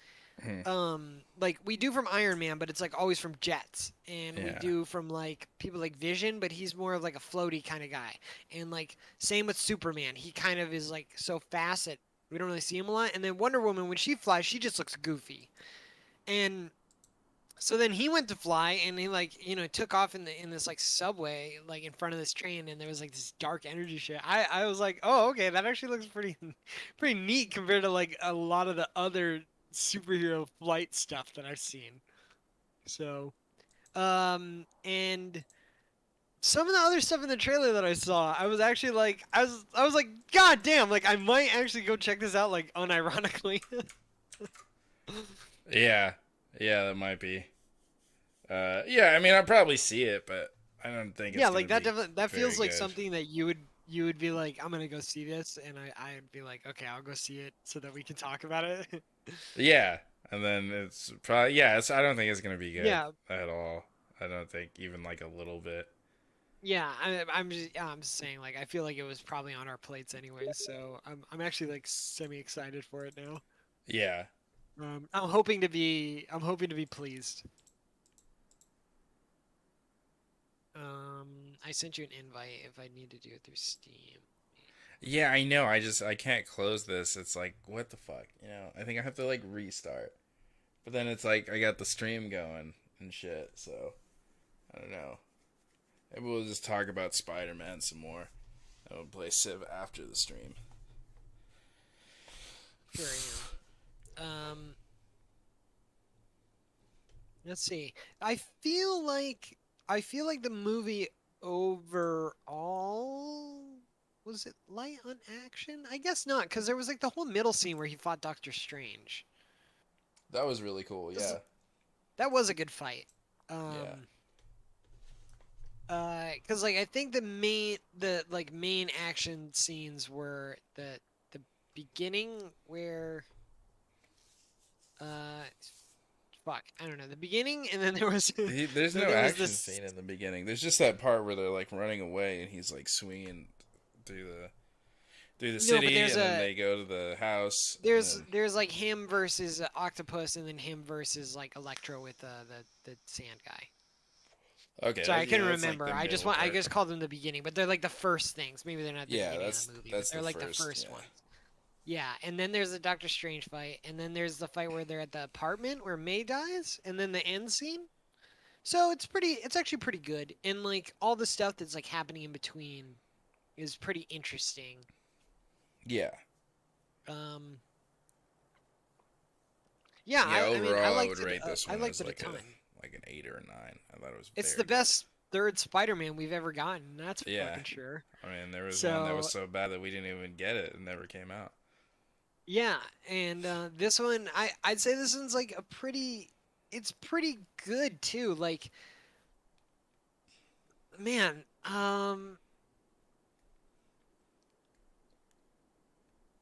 Speaker 2: Like we do from Iron Man, but it's like always from jets, and we
Speaker 1: Yeah.
Speaker 2: do from like people like Vision, but he's more of like a floaty kind of guy. And like same with Superman, he kind of is like so fast that we don't really see him a lot. And then Wonder Woman, when she flies, she just looks goofy. And so then he went to fly, and he like took off in this like subway like in front of this train, and there was like this dark energy shit. I was like, oh okay, that actually looks pretty pretty neat compared to like a lot of the other superhero flight stuff that I've seen. So, and some of the other stuff in the trailer that I saw, I was actually like, I was like, God damn, like I might actually go check this out, like unironically.
Speaker 1: yeah, that might be. Yeah, I mean, I'll probably see it, but I don't think. It's
Speaker 2: Yeah,
Speaker 1: gonna
Speaker 2: like that
Speaker 1: be
Speaker 2: definitely that
Speaker 1: very
Speaker 2: feels like
Speaker 1: good.
Speaker 2: something that you would be like, I'm gonna go see this, and I'd be like, okay, I'll go see it so that we can talk about it.
Speaker 1: Yeah, and then it's probably I don't think it's gonna be good.
Speaker 2: Yeah.
Speaker 1: At all. I don't think even like a little bit.
Speaker 2: Yeah, I'm just saying, like I feel like it was probably on our plates anyway, so I'm actually like semi excited for it now.
Speaker 1: Yeah.
Speaker 2: I'm hoping to be pleased. I sent you an invite if I need to do it through Steam.
Speaker 1: Yeah, I know. I can't close this. It's like, what the fuck? I think I have to like restart. But then it's like I got the stream going and shit, so I don't know. Maybe we'll just talk about Spider-Man some more. And we'll play Civ after the stream.
Speaker 2: Sure, yeah. Let's see. I feel like the movie overall, was it light on action? I guess not, because there was like the whole middle scene where he fought Doctor Strange.
Speaker 1: That was really cool, yeah.
Speaker 2: That was a good fight.
Speaker 1: Yeah.
Speaker 2: Because like I think the main action scenes were the beginning where fuck, I don't know, the beginning, and then there was
Speaker 1: There's no
Speaker 2: there was
Speaker 1: action scene in the beginning. There's just that part where they're like running away and he's like swinging through the city, and then they go to the house.
Speaker 2: There's like him versus Octopus, and then him versus like Electro with the sand guy.
Speaker 1: Okay.
Speaker 2: Sorry, I couldn't
Speaker 1: that's, like,
Speaker 2: remember.
Speaker 1: the
Speaker 2: I just
Speaker 1: middle
Speaker 2: I
Speaker 1: part.
Speaker 2: just called them the beginning, but they're like the first things. Maybe they're not the beginning of the movie.
Speaker 1: That's
Speaker 2: They're
Speaker 1: the
Speaker 2: like
Speaker 1: first,
Speaker 2: the first
Speaker 1: yeah.
Speaker 2: ones. Yeah, and then there's the Doctor Strange fight, and then there's the fight where they're at the apartment where May dies, and then the end scene. So it's actually pretty good, and like all the stuff that's like happening in between is pretty interesting.
Speaker 1: Yeah.
Speaker 2: Yeah, I mean,
Speaker 1: overall,
Speaker 2: I
Speaker 1: I
Speaker 2: liked
Speaker 1: would
Speaker 2: it.
Speaker 1: rate this
Speaker 2: I
Speaker 1: one
Speaker 2: liked
Speaker 1: as
Speaker 2: it
Speaker 1: like
Speaker 2: a ton.
Speaker 1: like an 8 or a 9. I thought it was.
Speaker 2: It's
Speaker 1: very
Speaker 2: the best third Spider-Man we've ever gotten. That's for
Speaker 1: Yeah.
Speaker 2: fucking sure.
Speaker 1: Good. I mean, there was one that was so bad that we didn't even get it. It never came out.
Speaker 2: Yeah, and this one, I'd say this one's like it's pretty good too. Like, man,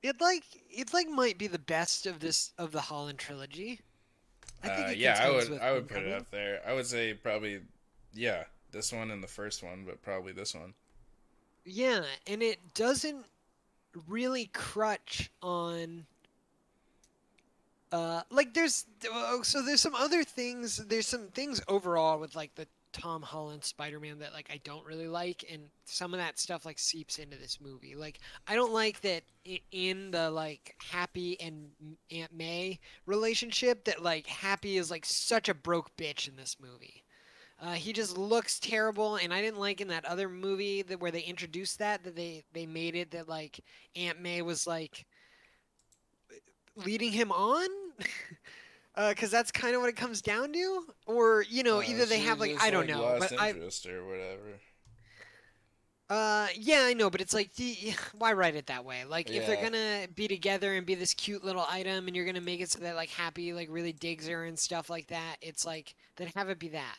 Speaker 2: it might be the best of the Holland trilogy. I think it
Speaker 1: Yeah,
Speaker 2: contends with
Speaker 1: I would put it
Speaker 2: Homecoming.
Speaker 1: up there. I would say probably, yeah, this one and the first one, but probably this one.
Speaker 2: Yeah, and it doesn't really crutch on like there's some other things, there's some things overall with like the Tom Holland Spider-Man that like I don't really like, and some of that stuff like seeps into this movie. Like I don't like that in the like Happy and Aunt May relationship that like Happy is like such a broke bitch in this movie. He just looks terrible, and I didn't like in that other movie where they introduced that they made it that like Aunt May was like leading him on, because that's kind of what it comes down to, or either they
Speaker 1: She
Speaker 2: have like
Speaker 1: just,
Speaker 2: I don't know,
Speaker 1: lost
Speaker 2: but I
Speaker 1: interest or whatever.
Speaker 2: Yeah, I know, but it's like, why write it that way? Like, if they're
Speaker 1: Yeah,
Speaker 2: gonna be together and be this cute little item, and you're gonna make it so that like Happy like really digs her and stuff like that, it's like then have it be that.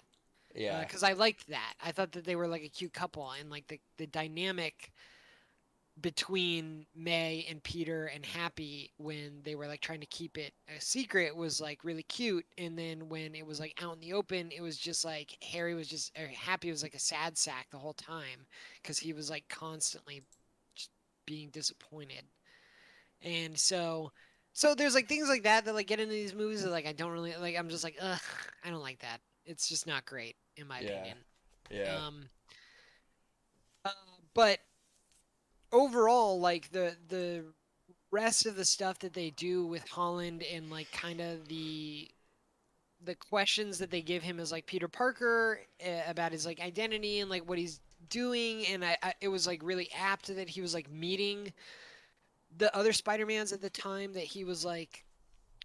Speaker 1: yeah,
Speaker 2: Because I liked that. I thought that they were like a cute couple, and like the dynamic between May and Peter and Happy when they were like trying to keep it a secret was like really cute, and then when it was like out in the open, it was just like Harry was just or Happy was like a sad sack the whole time because he was like constantly just being disappointed, and so there's like things like that that like get into these movies that like I don't really like. I'm just like, ugh, I don't like that. It's just not great in my
Speaker 1: yeah,
Speaker 2: opinion.
Speaker 1: yeah,
Speaker 2: Um, uh, but overall, like the rest of the stuff that they do with Holland and like kind of the questions that they give him as like Peter Parker about his like identity and like what he's doing, and it was like really apt that he was like meeting the other Spider-Mans at the time that he was like,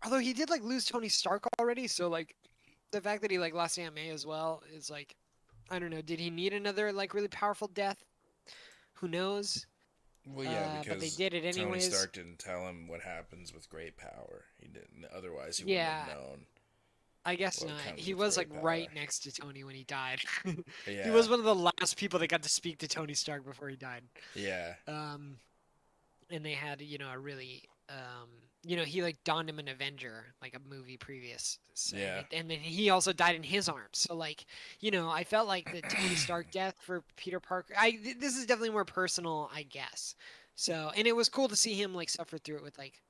Speaker 2: although he did like lose Tony Stark already, so like the fact that he like lost Aunt May as well is like, I don't know, did he need another like really powerful death? Who knows?
Speaker 1: well, yeah,
Speaker 2: But they
Speaker 1: because
Speaker 2: did it
Speaker 1: Tony
Speaker 2: anyways.
Speaker 1: Stark didn't tell him what happens with great power. He didn't. Otherwise, he wouldn't have
Speaker 2: Yeah,
Speaker 1: known
Speaker 2: I guess
Speaker 1: what
Speaker 2: not.
Speaker 1: comes
Speaker 2: He
Speaker 1: with
Speaker 2: was like
Speaker 1: great power.
Speaker 2: right next to Tony when he died. He
Speaker 1: Yeah,
Speaker 2: was one of the last people that got to speak to Tony Stark before he died.
Speaker 1: yeah,
Speaker 2: Um, and they had, a really, he like donned him an Avenger, like a movie previous, so,
Speaker 1: yeah,
Speaker 2: and then he also died in his arms. So like, I felt like the Tony Stark death for Peter Parker. This is definitely more personal, I guess. So, and it was cool to see him like suffer through it with like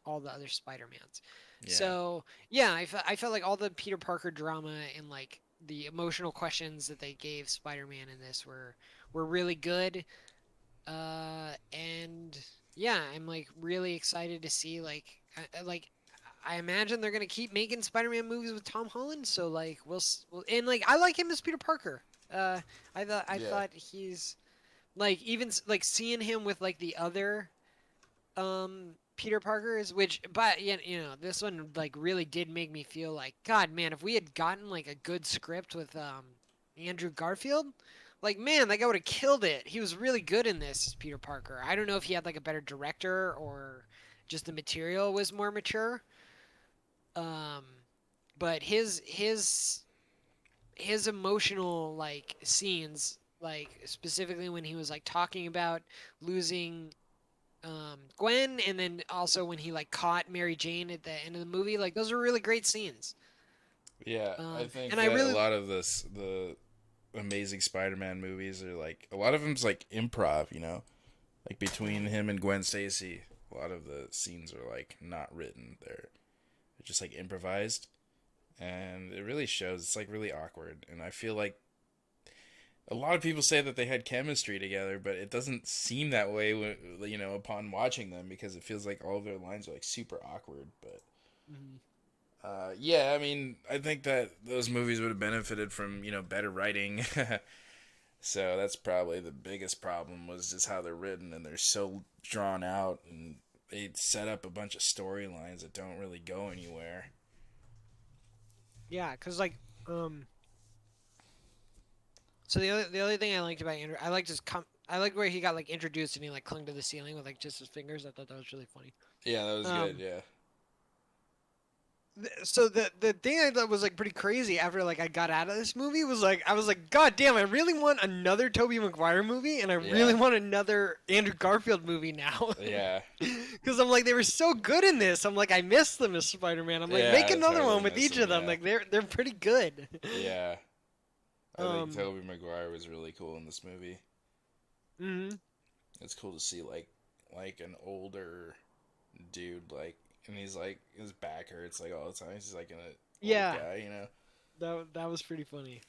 Speaker 2: all the other Spider-Mans.
Speaker 1: yeah,
Speaker 2: So yeah, I felt like all the Peter Parker drama and like the emotional questions that they gave Spider-Man in this were really good. And yeah, I'm like really excited to see like I imagine they're gonna keep making Spider-Man movies with Tom Holland. So like we'll and like I like him as Peter Parker. I
Speaker 1: yeah,
Speaker 2: thought he's like even like seeing him with like the other Peter Parker's, which but this one like really did make me feel like God, man, if we had gotten like a good script with Andrew Garfield, like man, that guy would have killed it. He was really good in this as Peter Parker. I don't know if he had like a better director or just the material was more mature. Um, but his emotional like scenes, like specifically when he was like talking about losing Gwen, and then also when he like caught Mary Jane at the end of the movie. Like those are really great scenes.
Speaker 1: yeah. I think
Speaker 2: And I
Speaker 1: that a
Speaker 2: really,
Speaker 1: lot of the Amazing Spider-Man movies are like a lot of them's like improv. Like between him and Gwen Stacy, a lot of the scenes are like not written. They're just like improvised, and it really shows. It's like really awkward, and I feel like a lot of people say that they had chemistry together, but it doesn't seem that way when, upon watching them, because it feels like all of their lines are like super awkward. But
Speaker 2: Mhm.
Speaker 1: yeah, I mean, I think that those movies would have benefited from better writing. So that's probably the biggest problem, was just how they're written, and they're so drawn out, and they set up a bunch of storylines that don't really go anywhere.
Speaker 2: Yeah, cause like so the other thing I liked about Andrew, I liked where he got like introduced and he like clung to the ceiling with like just his fingers. I thought that was really funny.
Speaker 1: Yeah, that was good.
Speaker 2: Um,
Speaker 1: Yeah,
Speaker 2: so the thing I thought was like pretty crazy after like I got out of this movie was like I was like, God damn, I really want another Tobey Maguire movie, and I really
Speaker 1: yeah,
Speaker 2: want another Andrew Garfield movie now.
Speaker 1: yeah,
Speaker 2: Because I'm like they were so good in this. I'm like I miss them as Spider-Man. I'm like
Speaker 1: yeah.
Speaker 2: make
Speaker 1: I
Speaker 2: another
Speaker 1: totally
Speaker 2: one with
Speaker 1: miss
Speaker 2: each
Speaker 1: him.
Speaker 2: of them.
Speaker 1: Yeah,
Speaker 2: Like they're pretty good.
Speaker 1: yeah. I think
Speaker 2: Um.
Speaker 1: Tobey Maguire was really cool in this movie.
Speaker 2: Mhm.
Speaker 1: It's cool to see like an older dude, and he's like his back hurts like all the time. He's like an old
Speaker 2: Yeah,
Speaker 1: guy.
Speaker 2: that was pretty funny.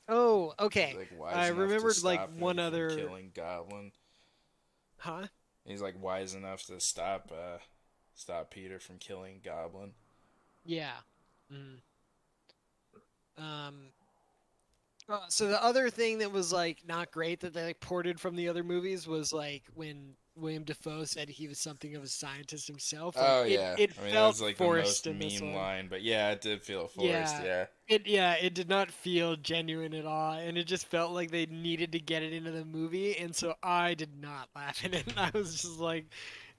Speaker 2: Oh,
Speaker 1: He's
Speaker 2: okay.
Speaker 1: like wise
Speaker 2: I
Speaker 1: enough to
Speaker 2: remembered like
Speaker 1: stop
Speaker 2: one
Speaker 1: him from
Speaker 2: other.
Speaker 1: killing Goblin.
Speaker 2: Huh?
Speaker 1: He's like wise enough to stop Peter from killing Goblin.
Speaker 2: Yeah. Mhm. Um. So the other thing that was like not great that they like ported from the other movies was like when William Dafoe said he was something of a scientist himself. Like
Speaker 1: Oh
Speaker 2: it,
Speaker 1: yeah,
Speaker 2: it
Speaker 1: I mean that
Speaker 2: felt
Speaker 1: was like the
Speaker 2: forced
Speaker 1: most
Speaker 2: in this
Speaker 1: meme
Speaker 2: one.
Speaker 1: line, but yeah, it did feel forced.
Speaker 2: Yeah,
Speaker 1: Yeah,
Speaker 2: it did not feel genuine at all, and it just felt like they needed to get it into the movie, and so I did not laugh at it. And I was just like,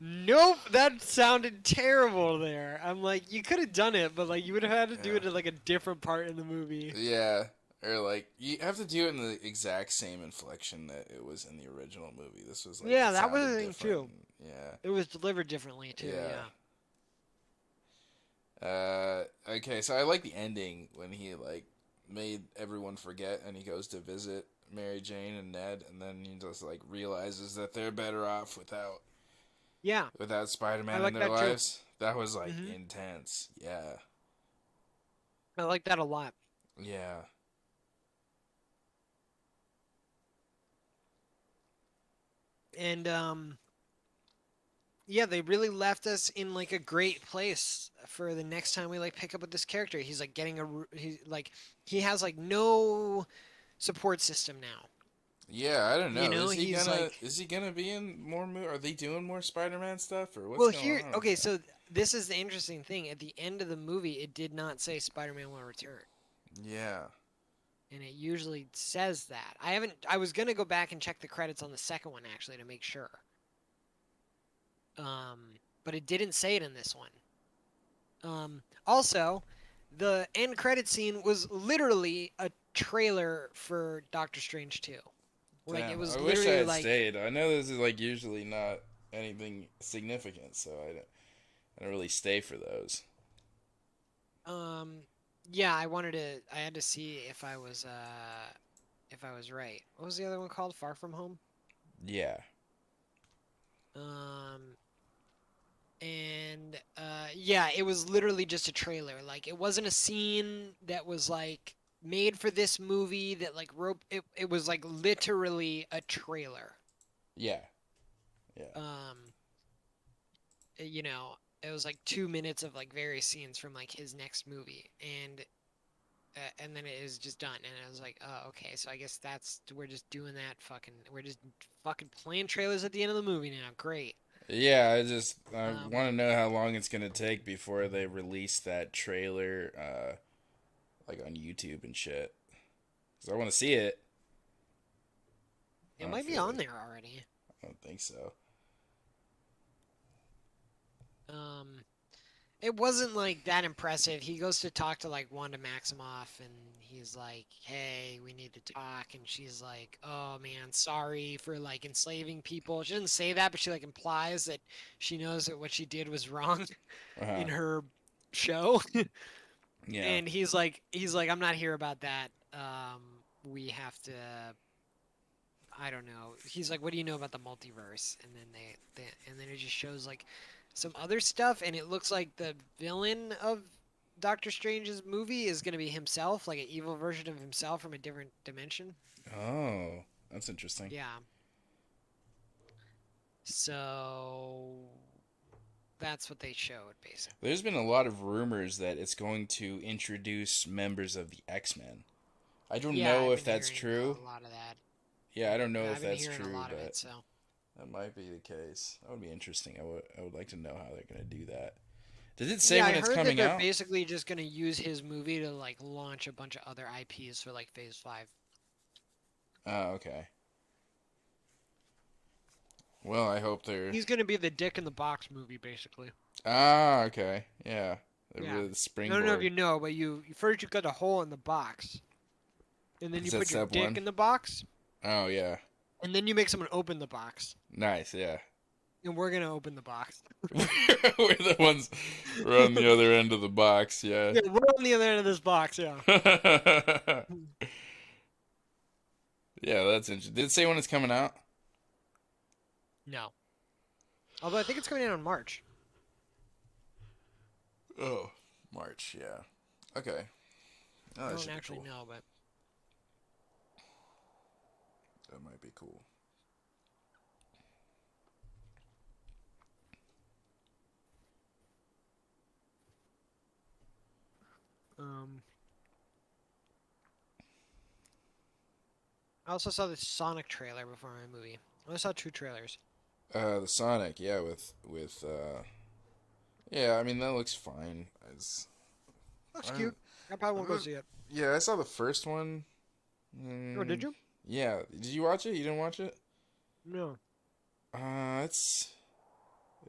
Speaker 2: nope, that sounded terrible there. I'm like, you could have done it, but like you would have had to do
Speaker 1: yeah,
Speaker 2: it at like a different part in the movie.
Speaker 1: yeah. Or like you have to do it in the exact same inflection that it was in the original movie. This was like
Speaker 2: Yeah,
Speaker 1: it
Speaker 2: that was
Speaker 1: sounded
Speaker 2: the thing
Speaker 1: different.
Speaker 2: too.
Speaker 1: Yeah,
Speaker 2: It was delivered differently too.
Speaker 1: yeah.
Speaker 2: Yeah.
Speaker 1: Okay, so I like the ending when he like made everyone forget and he goes to visit Mary Jane and Ned and then he just like realizes that they're better off
Speaker 2: Yeah,
Speaker 1: without
Speaker 2: I
Speaker 1: Spider-Man in
Speaker 2: like
Speaker 1: their
Speaker 2: that too.
Speaker 1: lives. That was like
Speaker 2: hmm
Speaker 1: intense. Yeah.
Speaker 2: I like that a lot.
Speaker 1: Yeah.
Speaker 2: And yeah, they really left us in like a great place for the next time we like pick up with this character. He's like getting he has like no support system now.
Speaker 1: Yeah, I don't
Speaker 2: You
Speaker 1: know.
Speaker 2: know, he's like
Speaker 1: Is he gonna be in more Are they doing more Spider-Man stuff or what's
Speaker 2: well
Speaker 1: going
Speaker 2: here
Speaker 1: on with
Speaker 2: okay,
Speaker 1: that?
Speaker 2: so this is the interesting thing. At the end of the movie, it did not say Spider-Man will return.
Speaker 1: Yeah.
Speaker 2: And it usually says that. I was gonna go back and check the credits on the second one actually to make sure. But it didn't say it in this one. Also, the end credit scene was literally a trailer for Doctor Strange 2. Like it
Speaker 1: Damn. I
Speaker 2: was
Speaker 1: wish I
Speaker 2: literally
Speaker 1: had
Speaker 2: like
Speaker 1: stayed. I know this is like usually not anything significant, so I don't really stay for those.
Speaker 2: um yeah, I had to see if I was right. What was the other one called? Far From Home?
Speaker 1: Yeah.
Speaker 2: Um and yeah, it was literally just a trailer. Like it wasn't a scene that was like made for this movie that like it was like literally a trailer.
Speaker 1: Yeah. Yeah.
Speaker 2: Um you know, it was like 2 minutes of like various scenes from like his next movie, and then it was just done, and I was like, oh, okay, so I guess we're just doing that we're just fucking playing trailers at the end of the movie now. Great.
Speaker 1: Yeah, I
Speaker 2: Um,
Speaker 1: want to know how long it's gonna take before they release that trailer, like on YouTube and shit. 'Cause I want to see it. I
Speaker 2: it
Speaker 1: don't
Speaker 2: might be
Speaker 1: feel
Speaker 2: on
Speaker 1: like
Speaker 2: there already.
Speaker 1: I don't think so.
Speaker 2: Um, it wasn't like that impressive. He goes to talk to like Wanda Maximoff, and he's like, "Hey, we need to talk." And she's like, "Oh man, sorry for like enslaving people." She doesn't say that, but she like implies that she knows that what she did was wrong
Speaker 1: Uh huh.
Speaker 2: in her show.
Speaker 1: Yeah.
Speaker 2: And he's like, "I'm not here about that. We have to." I don't know. He's like, "What do you know about the multiverse?" And then and then it just shows like some other stuff, and it looks like the villain of Doctor Strange's movie is gonna be himself, like an evil version of himself from a different dimension.
Speaker 1: Oh, that's interesting.
Speaker 2: Yeah. So that's what they showed, basically.
Speaker 1: There's been a lot of rumors that it's going to introduce members of the X-Men. I don't
Speaker 2: Yeah,
Speaker 1: know
Speaker 2: I've
Speaker 1: if
Speaker 2: been
Speaker 1: that's
Speaker 2: hearing
Speaker 1: true.
Speaker 2: a lot of that.
Speaker 1: Yeah, I don't know
Speaker 2: Yeah,
Speaker 1: if
Speaker 2: I've been
Speaker 1: that's
Speaker 2: hearing a
Speaker 1: true,
Speaker 2: lot of it.
Speaker 1: but
Speaker 2: So
Speaker 1: that might be the case. That would be interesting. I would like to know how they're going to do that. Did it say
Speaker 2: yeah, I
Speaker 1: when it's
Speaker 2: heard that
Speaker 1: coming
Speaker 2: they're
Speaker 1: out?
Speaker 2: basically just gonna use his movie to like launch a bunch of other IPs for like Phase 5.
Speaker 1: Oh, okay. Well, I hope they're.
Speaker 2: He's gonna be the Dick in the Box movie, basically.
Speaker 1: Ah, okay. Yeah. They're
Speaker 2: Yeah.
Speaker 1: really the
Speaker 2: I don't know if
Speaker 1: springboard.
Speaker 2: you know, but you first you cut a hole in the box, and then you
Speaker 1: Is that
Speaker 2: put your
Speaker 1: step
Speaker 2: dick
Speaker 1: one?
Speaker 2: in the box,
Speaker 1: Oh, yeah.
Speaker 2: and then you make someone open the box,
Speaker 1: Nice, yeah.
Speaker 2: and we're gonna open the box.
Speaker 1: We're the ones. We're on the other end of the box, yeah.
Speaker 2: Yeah, we're on the other end of this box. Yeah.
Speaker 1: Yeah, that's interesting. Did it say when it's coming out?
Speaker 2: No. Although I think it's coming out in March.
Speaker 1: Oh, March, yeah. Okay. Oh,
Speaker 2: I
Speaker 1: that
Speaker 2: don't
Speaker 1: should be
Speaker 2: actually
Speaker 1: cool.
Speaker 2: know, but
Speaker 1: That might be cool.
Speaker 2: um, I also saw the Sonic trailer before my movie. I saw 2 trailers.
Speaker 1: The Sonic, yeah, yeah. I mean, that looks fine.
Speaker 2: Looks
Speaker 1: I,
Speaker 2: cute. I probably won't go see it.
Speaker 1: yeah, I saw the first one.
Speaker 2: Oh, did
Speaker 1: Mm,
Speaker 2: you?
Speaker 1: yeah, did you watch it? You didn't watch it?
Speaker 2: No.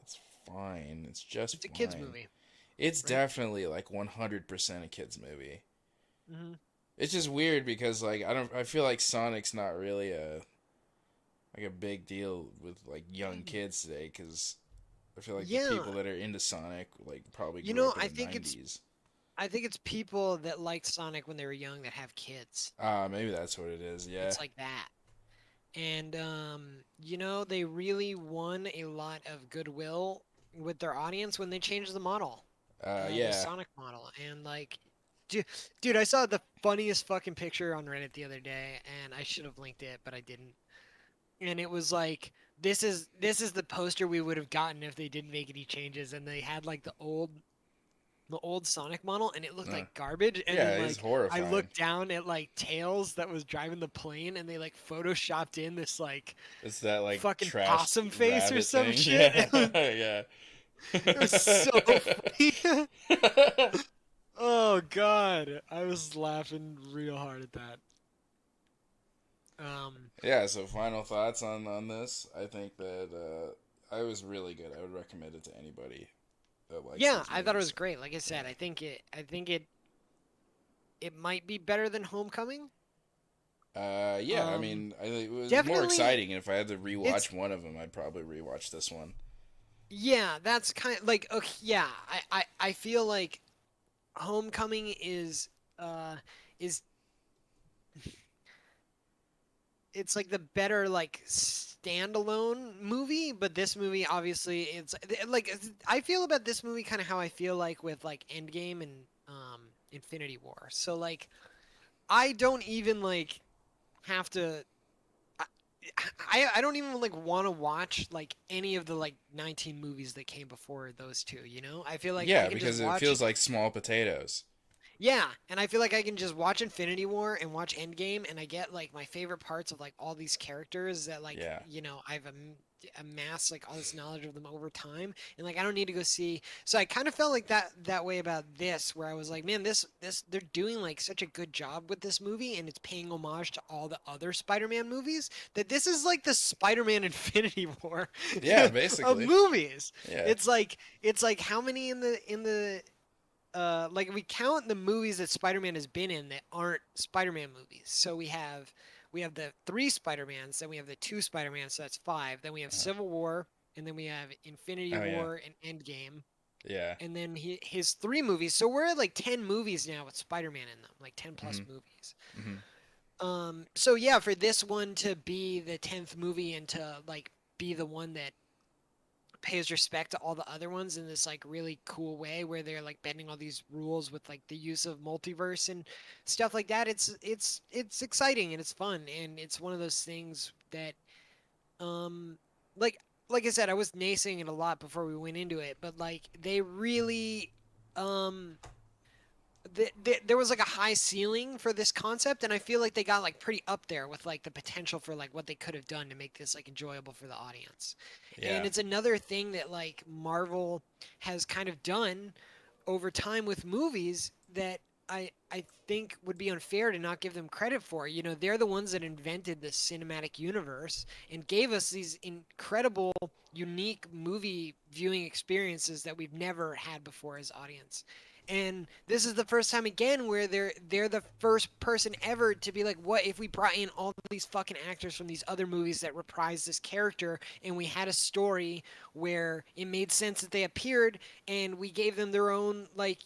Speaker 1: It's fine. It's just
Speaker 2: It's a kids
Speaker 1: fine.
Speaker 2: movie,
Speaker 1: It's
Speaker 2: right?
Speaker 1: definitely like 100% a kids movie.
Speaker 2: Mm-hmm.
Speaker 1: It's just weird because like I feel like Sonic's not really a big deal with like young kids today because I feel like the
Speaker 2: Yeah,
Speaker 1: people that are into Sonic like probably
Speaker 2: you
Speaker 1: grew
Speaker 2: know,
Speaker 1: up in the 90s.
Speaker 2: I think it's people that liked Sonic when they were young that have kids.
Speaker 1: Maybe that's what it is. Yeah.
Speaker 2: It's like that. And you know, they really won a lot of goodwill with their audience when they changed the model, the
Speaker 1: Yeah.
Speaker 2: Sonic model. And like, dude, dude, I saw the funniest fucking picture on Reddit the other day, and I should have linked it, but I didn't. And it was like, this is the poster we would have gotten if they didn't make any changes, and they had like the old Sonic model, and it looked
Speaker 1: Uh,
Speaker 2: like garbage. And
Speaker 1: yeah,
Speaker 2: then
Speaker 1: it's
Speaker 2: like I
Speaker 1: horrifying.
Speaker 2: looked down at like Tails that was driving the plane, and they like photoshopped in this like
Speaker 1: It's that like
Speaker 2: fucking
Speaker 1: trash
Speaker 2: possum face or
Speaker 1: rabbit
Speaker 2: some
Speaker 1: thing.
Speaker 2: shit.
Speaker 1: Yeah. Yeah.
Speaker 2: It was so funny. Oh god, I was laughing real hard at that.
Speaker 1: Yeah, so final thoughts on this. I think that I was really good. I would recommend it to anybody that likes
Speaker 2: Yeah,
Speaker 1: these
Speaker 2: I thought it was
Speaker 1: movies.
Speaker 2: great. Like I said, I think it might be better than Homecoming.
Speaker 1: Yeah, I
Speaker 2: Um,
Speaker 1: mean, it was more
Speaker 2: Definitely,
Speaker 1: exciting. And if I had to
Speaker 2: it's
Speaker 1: rewatch one of them, I'd probably rewatch this one.
Speaker 2: yeah, that's kind of like okay, yeah. I feel like Homecoming is it's like the better like standalone movie, but this movie obviously I feel about this movie kind of how I feel like with like Endgame and Infinity War. So like I don't even like have to I, I don't even like want to watch like any of the like 19 movies that came before those two, you know? I feel like I
Speaker 1: Yeah,
Speaker 2: can just
Speaker 1: because it
Speaker 2: watch
Speaker 1: feels like small potatoes.
Speaker 2: yeah, and I feel like I can just watch Infinity War and watch Endgame, and I get like my favorite parts of like all these characters that like
Speaker 1: Yeah.
Speaker 2: I've amassed like all this knowledge of them over time, and like I don't need to go see. So I kind of felt like that way about this, where I was like, man, this they're doing like such a good job with this movie, and it's paying homage to all the other Spider-Man movies. That this is like the Spider-Man Infinity War
Speaker 1: Yeah,
Speaker 2: of
Speaker 1: basically.
Speaker 2: movies.
Speaker 1: Yeah.
Speaker 2: It's like how many in the like we count the movies that Spider-Man has been in that aren't Spider-Man movies. So we have the three Spider-Mans, then we have the two Spider-Mans, so that's five. Then we have
Speaker 1: Uh,
Speaker 2: Civil War, and then we have Infinity
Speaker 1: oh yeah.
Speaker 2: War and Endgame,
Speaker 1: Yeah.
Speaker 2: and then his three movies. So we're at like 10 movies now with Spider-Man in them, like 10 plus
Speaker 1: Mhm.
Speaker 2: movies.
Speaker 1: Mhm.
Speaker 2: So yeah, for this one to be the 10th movie and to like be the one that pays respect to all the other ones in this like really cool way where they're like bending all these rules with like the use of multiverse and stuff like that. It's exciting and it's fun and it's one of those things that um like like I said, I was naysaying it a lot before we went into it, but like they really um there was like a high ceiling for this concept, and I feel like they got like pretty up there with like the potential for like what they could have done to make this like enjoyable for the audience. And
Speaker 1: Yeah.
Speaker 2: it's another thing that like Marvel has kind of done over time with movies that I think would be unfair to not give them credit for. You know, they're the ones that invented the cinematic universe and gave us these incredible, unique movie viewing experiences that we've never had before as audience. And this is the first time again where they're the first person ever to be like, what if we brought in all these fucking actors from these other movies that reprise this character and we had a story where it made sense that they appeared and we gave them their own like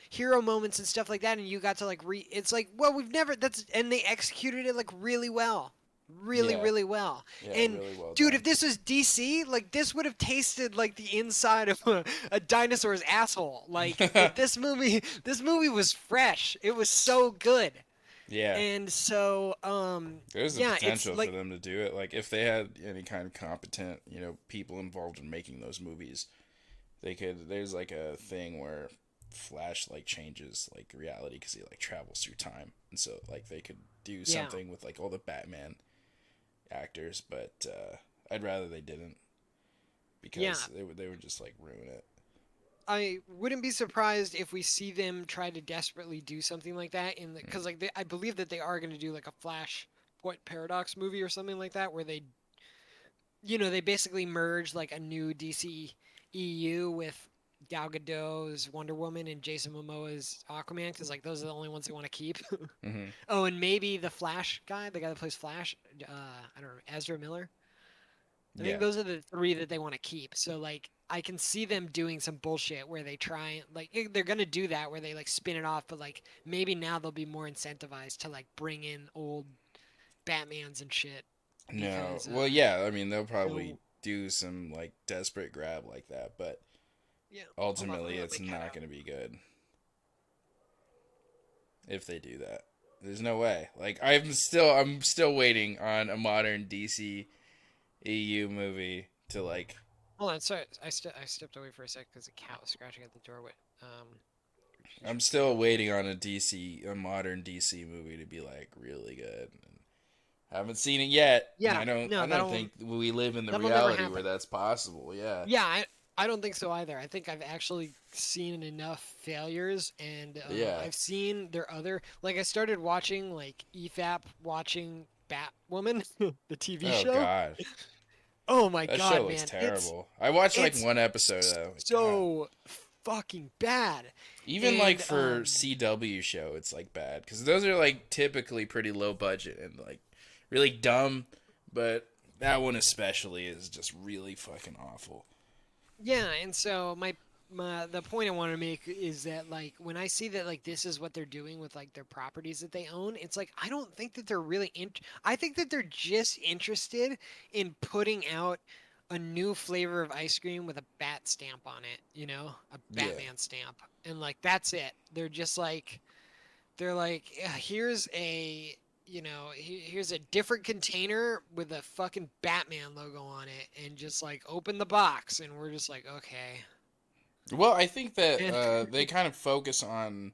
Speaker 2: hero moments and stuff like that, and you got to like it's like, well, we've never that's and they executed it like really well, really
Speaker 1: Yeah.
Speaker 2: really well.
Speaker 1: Yeah.
Speaker 2: And
Speaker 1: Really well
Speaker 2: dude,
Speaker 1: done.
Speaker 2: if this was DC, like this would have tasted like the inside of a dinosaur's asshole. Like this movie was fresh, it was so good.
Speaker 1: Yeah.
Speaker 2: And so
Speaker 1: There's the
Speaker 2: yeah, it's
Speaker 1: potential for
Speaker 2: like
Speaker 1: them to do it. Like if they had any kind of competent, people involved in making those movies, they could. There's like a thing where Flash like changes like reality because he like travels through time, and so like they could do
Speaker 2: yeah.
Speaker 1: something with like all the Batman actors, but I'd rather they didn't. because they would just like ruin it.
Speaker 2: I wouldn't be surprised if we see them try to desperately do something like that in the because like I believe that they are going to do like a Flashpoint Paradox movie or something like that where they they basically merge like a new DC EU with Gal Gadot's Wonder Woman and Jason Momoa's Aquaman because like those are the only ones they want to keep.
Speaker 1: Hmm.
Speaker 2: Oh, and maybe the Flash guy, the guy that plays Flash, I don't know, Ezra Miller. I
Speaker 1: Yeah.
Speaker 2: think those are the three that they want to keep. So like I can see them doing some bullshit where they try like they're gonna do that where they like spin it off, but like maybe now they'll be more incentivized to like bring in old Batmans and shit.
Speaker 1: No.
Speaker 2: Because,
Speaker 1: Well, yeah. I mean, they'll probably
Speaker 2: no-
Speaker 1: do some like desperate grab like that, but
Speaker 2: Yeah. hold on,
Speaker 1: ultimately,
Speaker 2: let
Speaker 1: it's
Speaker 2: me cut
Speaker 1: not
Speaker 2: out.
Speaker 1: going to be good if they do that. There's no way. Like I'm still waiting on a modern DC EU movie to like.
Speaker 2: Hold on, sorry, I stepped away for a sec because the cat was scratching at the doorway.
Speaker 1: I'm still waiting on a modern DC movie to be like really good. Haven't seen it yet.
Speaker 2: Yeah,
Speaker 1: and I
Speaker 2: no,
Speaker 1: don't
Speaker 2: that'll-
Speaker 1: think we live in the
Speaker 2: that'll never
Speaker 1: reality
Speaker 2: happen.
Speaker 1: where that's possible. Yeah.
Speaker 2: Yeah, I don't think so either. I think I've actually seen enough failures, and
Speaker 1: Yeah.
Speaker 2: I've seen their other. Like I started watching like EFAP watching Batwoman, the TV
Speaker 1: Oh
Speaker 2: show.
Speaker 1: God,
Speaker 2: Oh my
Speaker 1: that
Speaker 2: god,
Speaker 1: show
Speaker 2: man,
Speaker 1: looks terrible. I watched like
Speaker 2: it's
Speaker 1: one episode though. God.
Speaker 2: so fucking bad.
Speaker 1: Even like
Speaker 2: and,
Speaker 1: for
Speaker 2: um,
Speaker 1: CW show, it's like bad because those are like typically pretty low budget and like really dumb, but that one especially is just really fucking awful.
Speaker 2: Yeah, and so my the point I want to make is that like when I see that like this is what they're doing with like their properties that they own, it's like I don't think that they're really I think that they're just interested in putting out a new flavor of ice cream with a bat stamp on it, a
Speaker 1: Yeah.
Speaker 2: Batman stamp. And like that's it. They're like here's a here's a different container with a fucking Batman logo on it and just like open the box and we're just like okay.
Speaker 1: Well, I think that
Speaker 2: And-
Speaker 1: they kind of focus on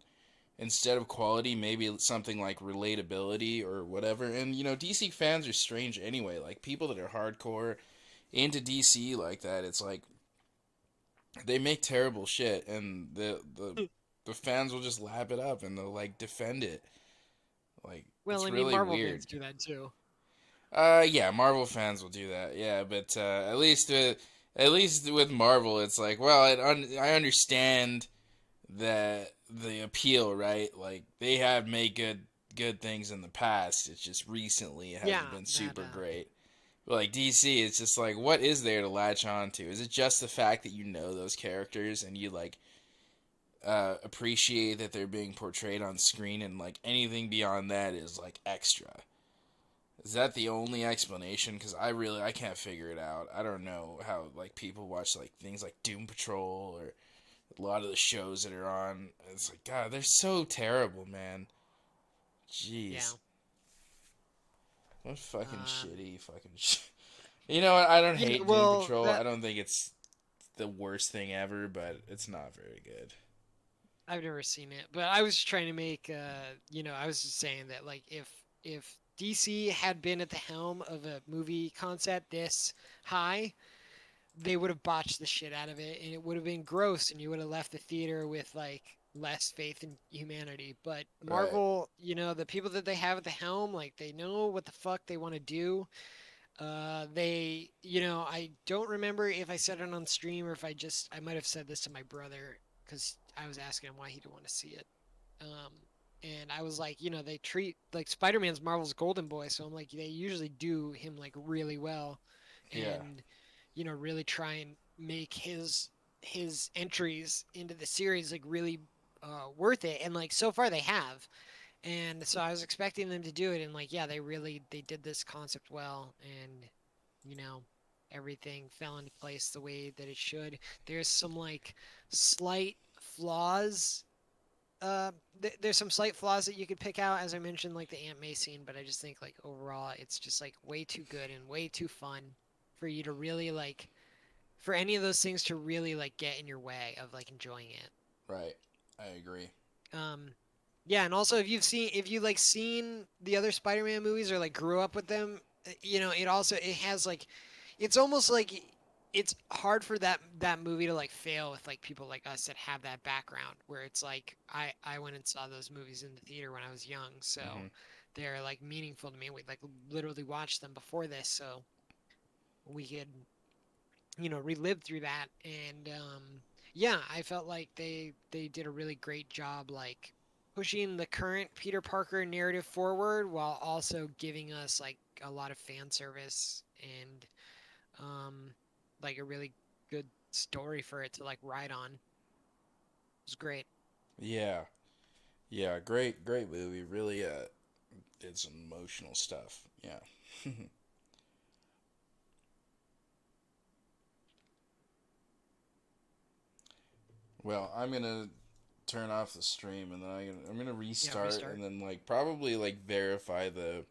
Speaker 1: instead of quality, maybe something like relatability or whatever. And DC fans are strange anyway. Like people that are hardcore into DC like that, it's like they make terrible shit, and the fans will just lap it up and they'll like defend it. Like
Speaker 2: Well,
Speaker 1: it's
Speaker 2: I mean,
Speaker 1: really
Speaker 2: Marvel
Speaker 1: weird.
Speaker 2: fans do that too.
Speaker 1: Yeah, Marvel fans will do that. Yeah, but at least with Marvel, it's like, well, I understand that the appeal, right? Like they have made good things in the past. It's just recently it hasn't
Speaker 2: Yeah,
Speaker 1: been
Speaker 2: that,
Speaker 1: super great. But like DC, it's just like, what is there to latch on to? Is it just the fact that you know those characters and you like appreciate that they're being portrayed on screen, and like anything beyond that is like extra? Is that the only explanation? Because I can't figure it out. I don't know how like people watch like things like Doom Patrol or a lot of the shows that are on. It's like, God, they're so terrible, man. Jeez.
Speaker 2: Yeah.
Speaker 1: What fucking shitty fucking shit. You know what? I don't
Speaker 2: Yeah,
Speaker 1: hate
Speaker 2: well,
Speaker 1: Doom Patrol.
Speaker 2: that-
Speaker 1: I don't think it's the worst thing ever, but it's not very good.
Speaker 2: I've never seen it, but I was just trying to make, I was just saying that like if DC had been at the helm of a movie concept this high, they would have botched the shit out of it, and it would have been gross, and you would have left the theater with like less faith in humanity. But Marvel, the people that they have at the helm, like they know what the fuck they want to do. I don't remember if I said it on stream or if I might have said this to my brother because I was asking him why he didn't want to see it. And I was like, they treat like Spider-Man's Marvel's golden boy, so I'm like, they usually do him like really well, and
Speaker 1: Yeah.
Speaker 2: really try and make his entries into the series like really worth it, and like so far they have. And so I was expecting them to do it, and like, yeah, they did this concept well, and everything fell into place the way that it should. There's some like slight flaws. There's some slight flaws that you could pick out, as I mentioned, like the Aunt May scene, but I just think like overall it's just like way too good and way too fun for you to really like, for any of those things to really like get in your way of like enjoying it.
Speaker 1: Right. I agree.
Speaker 2: Yeah, and also if you like seen the other Spider-Man movies or like grew up with them, it has like, it's almost like it's hard for that movie to like fail with like people like us that have that background where it's like I went and saw those movies in the theater when I was young, so
Speaker 1: Mm-hmm.
Speaker 2: they're like meaningful to me. We like literally watched them before this, so we could relive through that. And yeah, I felt like they did a really great job like pushing the current Peter Parker narrative forward while also giving us like a lot of fan service and um like a really good story for it to like ride on. It was great.
Speaker 1: Yeah, yeah, great movie. Really, did some emotional stuff. Yeah. Well, I'm gonna turn off the stream and then I'm gonna
Speaker 2: Yeah,
Speaker 1: restart
Speaker 2: restart.
Speaker 1: and then like probably like verify the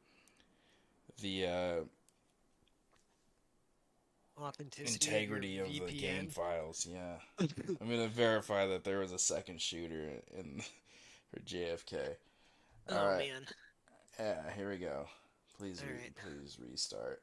Speaker 2: Authenticity of your
Speaker 1: integrity of the game
Speaker 2: VPN.
Speaker 1: files. Yeah, I'm gonna verify that there was a second shooter in for JFK. All
Speaker 2: Oh
Speaker 1: right,
Speaker 2: man.
Speaker 1: yeah, here we go. Please
Speaker 2: All right.
Speaker 1: please restart.